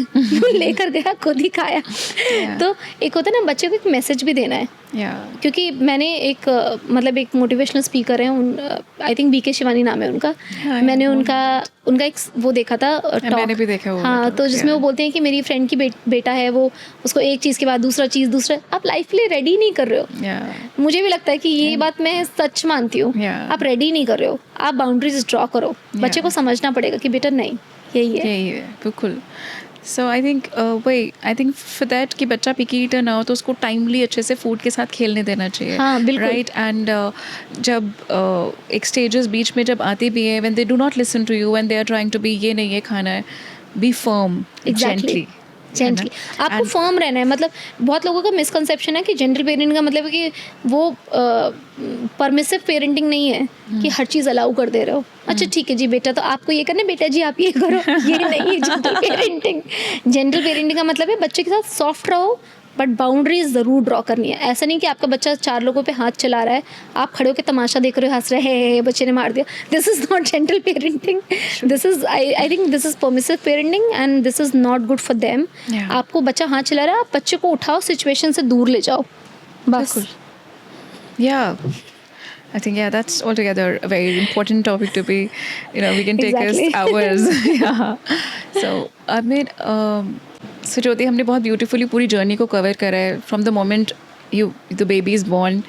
लेकर गया, खुद ही खाया। तो एक होता है ना, बच्चे को एक मैसेज भी देना है। क्योंकि मैंने एक मतलब एक मोटिवेशनल स्पीकर है, आई थिंक बीके शिवानी नाम है उनका। मैंने उनका एक वो देखा था talk।
मैंने भी देखा वो।
हाँ, तो जिसमें वो बोलते हैं कि मेरी फ्रेंड की बेटा है, वो उसको एक चीज़ के बाद दूसरा, आप लाइफ के लिए रेडी नहीं कर रहे हो। मुझे भी लगता है कि ये बात मैं सच मानती हूँ। आप रेडी नहीं कर रहे हो, आप बाउंड्रीज ड्रॉ करो। बच्चे को समझना पड़ेगा कि बेटा नहीं, यही है।
यही है बिल्कुल. सो आई थिंक फॉर दैट कि बच्चा पिकी ईटर ना हो तो उसको टाइमली अच्छे से फूड के साथ खेलने देना चाहिए.
हाँ, बिल्कुल.
राइट. एंड जब एक स्टेजेस बीच में जब आती भी है, when they do not listen to you and they are trying to be ये नहीं ये खाना है, बी फर्म.
Exactly. जेंटली आपको फर्म रहना है. मतलब बहुत लोगों का मिसकंसेप्शन है कि जेंटल पेरेंटिंग का मतलब है कि वो परमिसिव पेरेंटिंग नहीं है कि हर चीज़ अलाउ कर दे रहे हो. अच्छा ठीक है जी बेटा, तो आपको ये करना है, बेटा जी आप ये करो. ये नहीं है जेंटल पेरेंटिंग. जेंटल पेरेंटिंग का मतलब है बच्चे के साथ सॉफ्ट रहो, बट बाउंड्रीज ज़रूर ड्रॉ करनी है. ऐसा नहीं कि आपका बच्चा 4 लोगों पे हाथ चला रहा है, आप खड़े होकर तमाशा देख रहे हो, हंस रहे हैं, बच्चे ने मार दिया. This is not gentle parenting. This is I think this is permissive parenting and this is not good for them.
Yeah.
आपको बच्चा हाथ चला रहा है, आप बच्चे को उठाओ, सिचुएशन से दूर ले जाओ, बस.
Yeah. I think, yeah, that's altogether a very important topic to be, we can take
Exactly.
us hours. Yeah. So, Amit, so Jyoti, हमने बहुत beautifully पूरी journey को cover करा है, from the moment the baby is born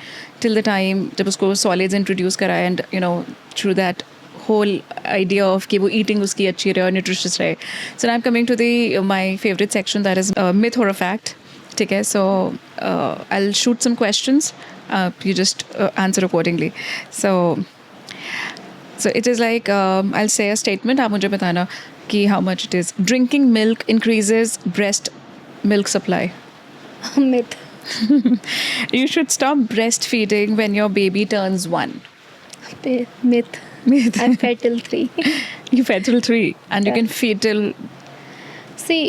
till the time जब उसको solids introduce करा है, and, through that whole idea of कि वो eating उसकी अच्छी रहे और nutritious रहे. So now I'm coming to my favorite section, that is myth or a fact. ठीक है, so I'll shoot some questions. You just answer accordingly. So it is like I'll say a statement. आप मुझे बताना कि how much it is. Drinking milk increases breast milk supply.
Myth.
You should stop breastfeeding when your baby turns 1.
Myth. I'm fed till 3.
You fed till 3 and you
Yeah.
can feed till.
See,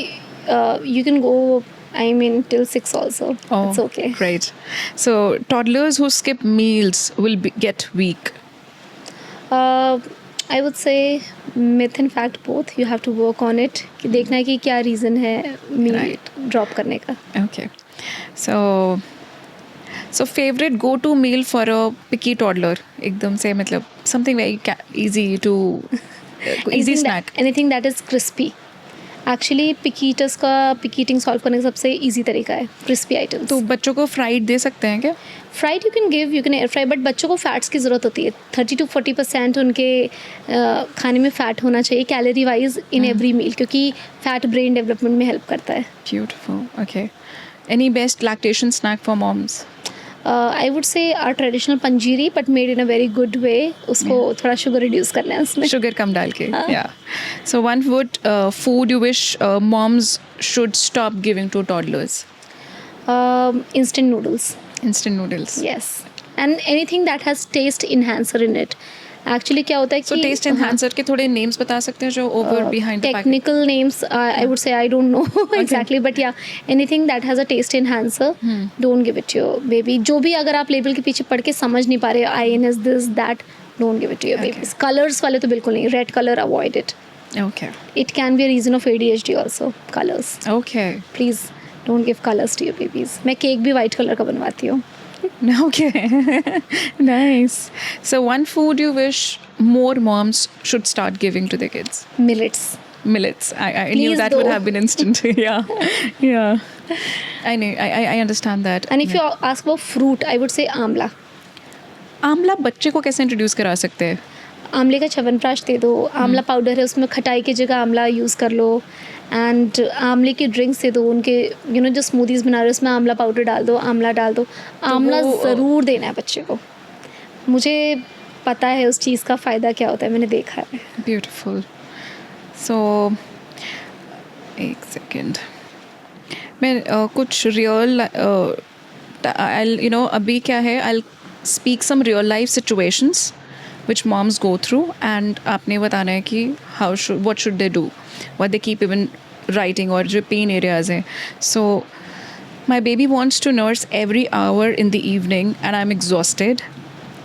you can go, till 6 also.
Oh,
It's okay.
Great. So toddlers who skip meals will get weak.
I would say myth and fact both. You have to work on it. कि देखना है कि क्या reason है मील
Right.
Drop करने का.
Okay. So favorite go-to meal for a picky toddler. एकदम से मतलब something very easy to easy snack.
Anything that is crispy. Actually picky eating solve करने का सबसे ईजी तरीका है क्रिस्पी आइटम्स.
तो बच्चों को फ्राइड दे सकते हैं क्या?
Fried you can air fry, but बच्चों को फैट्स की ज़रूरत होती है. 30 to 40% उनके खाने में फ़ैट होना चाहिए calorie wise in every meal, क्योंकि फैट ब्रेन डेवलपमेंट में हेल्प करता है.
Beautiful. Okay. Any best lactation snack for moms?
I would say our traditional panjiri, but made in a very good way. उसको थोड़ा शुगर रिड्यूस करना है उसमें.
Sugar कम डाल के. Yeah. So one food you wish moms should stop giving to toddlers.
Instant noodles.
Instant noodles.
Yes. And anything that has taste enhancer in it. Actually क्या होता है कि
So taste enhancer के थोड़े names बता सकते हैं जो over behind the packet.
technical names, I would say I don't know exactly, but yeah, anything that has a taste enhancer, don't give it to your baby. जो भी अगर आप लेबल के पीछे पढ़ के समझ नहीं पा रहे, iron is this that, don't give it to your babies. Colors वाले तो बिल्कुल नहीं. Red color, avoid it.
Okay.
It can be a reason of ADHD also. Colors.
Okay.
Please don't give colors to your babies. मैं cake भी white color का बनवाती हूँ.
Okay. Nice. So one food you wish more moms should start giving to their kids.
Millets.
Millets. I knew
Please
that would
do.
have been instant. Yeah. Yeah. I know. I understand that.
And if you ask about fruit, I would say आंवला.
आंवला बच्चे को कैसे introduce करा सकते हैं?
आंवले का च्यवनप्राश दे दो. आंवला पाउडर है, उसमें खटाई की जगह आंवला यूज़ कर लो. एंड आंवले की ड्रिंक्स दे दो उनके, जो स्मूदीज़ बना रहे हो उसमें आंवला पाउडर डाल दो, आंवला डाल दो. आंवला ज़रूर देना है बच्चे को. मुझे पता है उस चीज़ का फ़ायदा क्या होता है, मैंने देखा है.
Beautiful. So एक सेकेंड मैं कुछ रियल अभी क्या है, I'll speak some real life situations which moms go through and आपने बताना है कि what should they do, what they keep even writing और जो pain areas हैं. So my baby wants to nurse every hour in the evening and I'm exhausted.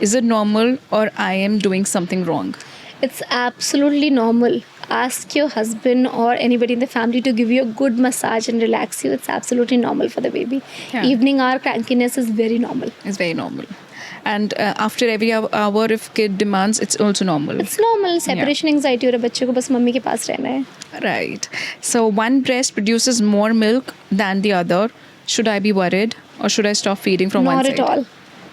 Is it normal or I am doing something wrong?
It's absolutely normal. Ask your husband or anybody in the family to give you a good massage and relax you. It's absolutely normal for the baby.
Yeah.
Evening hour crankiness is very normal.
It's very normal. And after every hour if kid demands, it's also normal.
It's normal. Separation anxiety हो रहा है बच्चे को, बस mummy के पास रहना है.
Right. So one breast produces more milk than the other. Should I be worried or should I stop feeding from one
Not
side?
at all.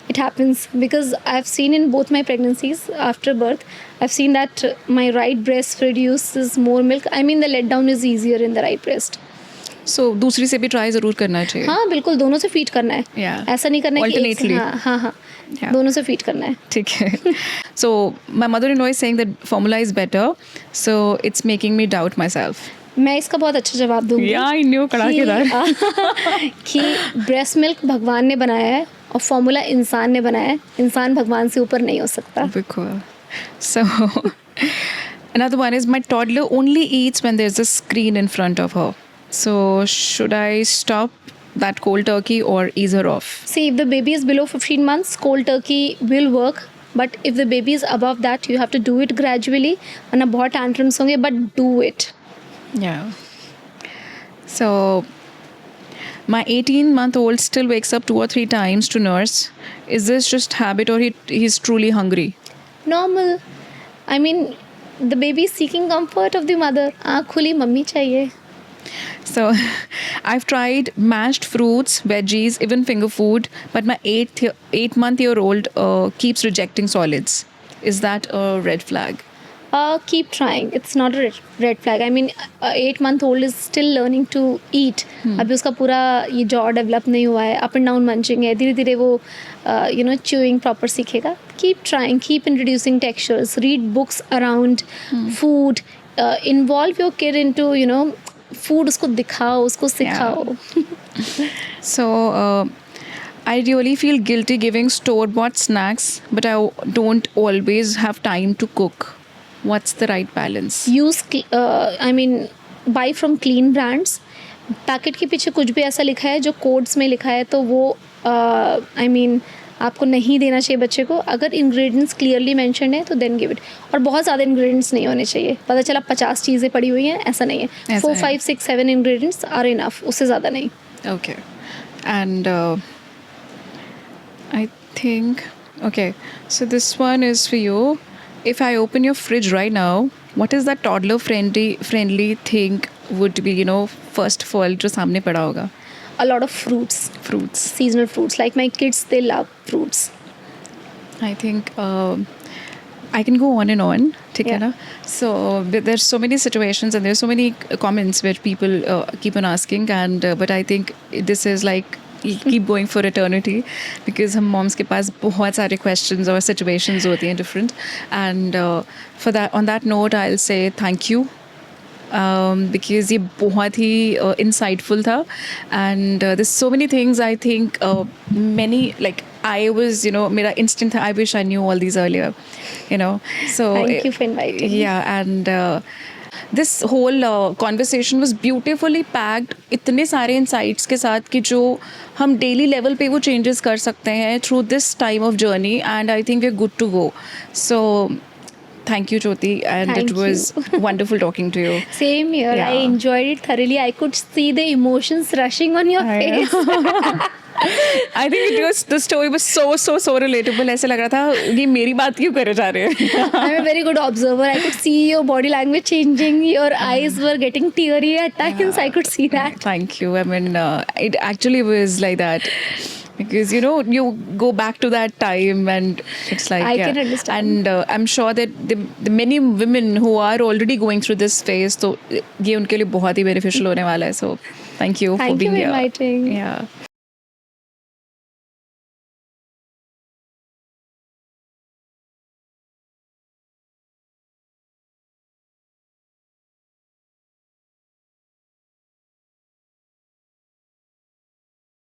It happens because I've seen in both my pregnancies after birth, I've seen that my right breast produces more milk. I mean, the letdown is easier in the right breast.
So दूसरी से भी try ज़रूर करना चाहिए.
हाँ बिल्कुल, दोनों से फीड करना है.
Yeah.
ऐसा नहीं करना है कि एक से.
Alternately.
हाँ हाँ हाँ,
Yeah.
दोनों से फीड करना है.
ठीक है. So my mother-in-law is saying that formula is better, so it's making me doubt myself.
मैं इसका बहुत अच्छा जवाब दूंगी.
Yeah, I knew कड़ाकेदार.
कि ब्रेस्ट मिल्क भगवान ने बनाया है और फॉर्मूला इंसान ने बनाया है. इंसान भगवान से ऊपर नहीं हो सकता.
Cool. So another one is my toddler only eats when there's a screen in front of her. So should I stop that cold turkey or ease her off?
See, if the baby is below 15 months, cold turkey will work. But if the baby is above that, you have to do it gradually. वरना बहुत tantrums होंगे, but do it.
Yeah. So my 18-month-old still wakes up 2 or 3 times to nurse. Is this just habit or he's truly hungry?
Normal. I mean, the baby is seeking comfort of the mother. आँख खुली mummy चाहिए.
So I've tried mashed fruits, veggies, even finger food, but my 8-month-old keeps rejecting solids. Is that a red flag?
Keep trying. It's not a red flag. I mean, 8-month-old is still learning to eat. अभी उसका पूरा ये jaw develop नहीं हुआ है. Up and down munching है. धीरे धीरे वो chewing proper सीखेगा. Keep trying. Keep introducing textures. Read books around food. Involve your kid into food. उसको दिखाओ, उसको सिखाओ.
So I really feel guilty giving store-bought snacks, but I don't always have time to cook. What's the right balance? Buy from clean brands. Packet के पीछे कुछ भी ऐसा लिखा है जो कोड्स में लिखा है तो वो आपको नहीं देना चाहिए बच्चे को. अगर इंग्रेडिएंट्स क्लियरली मेंशन है तो देन गिव इट. और बहुत ज़्यादा इंग्रेडिएंट्स नहीं होने चाहिए. पता चला 50 चीज़ें पड़ी हुई हैं, ऐसा नहीं है. 4, 5, 6, 7 इंग्रेडिएंट्स आर इनफ. उससे ज़्यादा नहीं. Okay. And I think, okay, so this one is for you. If I open your fridge right now, what is that toddler friendly thing would be, first of all, जो सामने पड़ा होगा?
A lot of fruits. Seasonal fruits. Like my kids, they love fruits.
I think I can go on and on. ठीक है ना? So there's so many situations and there's so many comments where people keep on asking and but I think this is like keep going for eternity because हम moms के पास बहुत सारे questions और situations होती हैं different and for that on that note I'll say thank you because ये बहुत ही insightful था and there's so many things I think many like I was मेरा instinct था I wish I knew all these earlier so
thank you for inviting me.
Yeah and this whole conversation was beautifully packed इतने सारे insights के साथ कि जो हम daily level पे वो changes कर सकते हैं through this time of journey and I think we're good to go. So thank you Jyoti and
Thank
it was wonderful talking to you.
Same here.
Yeah.
I enjoyed it thoroughly. I could see the emotions rushing on your face.
I think the story was so relatable. ऐसे लग रहा था ये मेरी बात क्यों करे जा रहे हैं.
I'm a very good observer. I could see your body language changing. Your eyes were getting teary at times. I could see that.
Thank you. I mean, it actually was like that. Because you go back to that time and it's like
I can understand.
and I'm sure that the many women who are already going through this phase तो ये उनके लिए बहुत ही beneficial होने वाला है. So thank you for
Thank you
being
for
here.
inviting.
Yeah.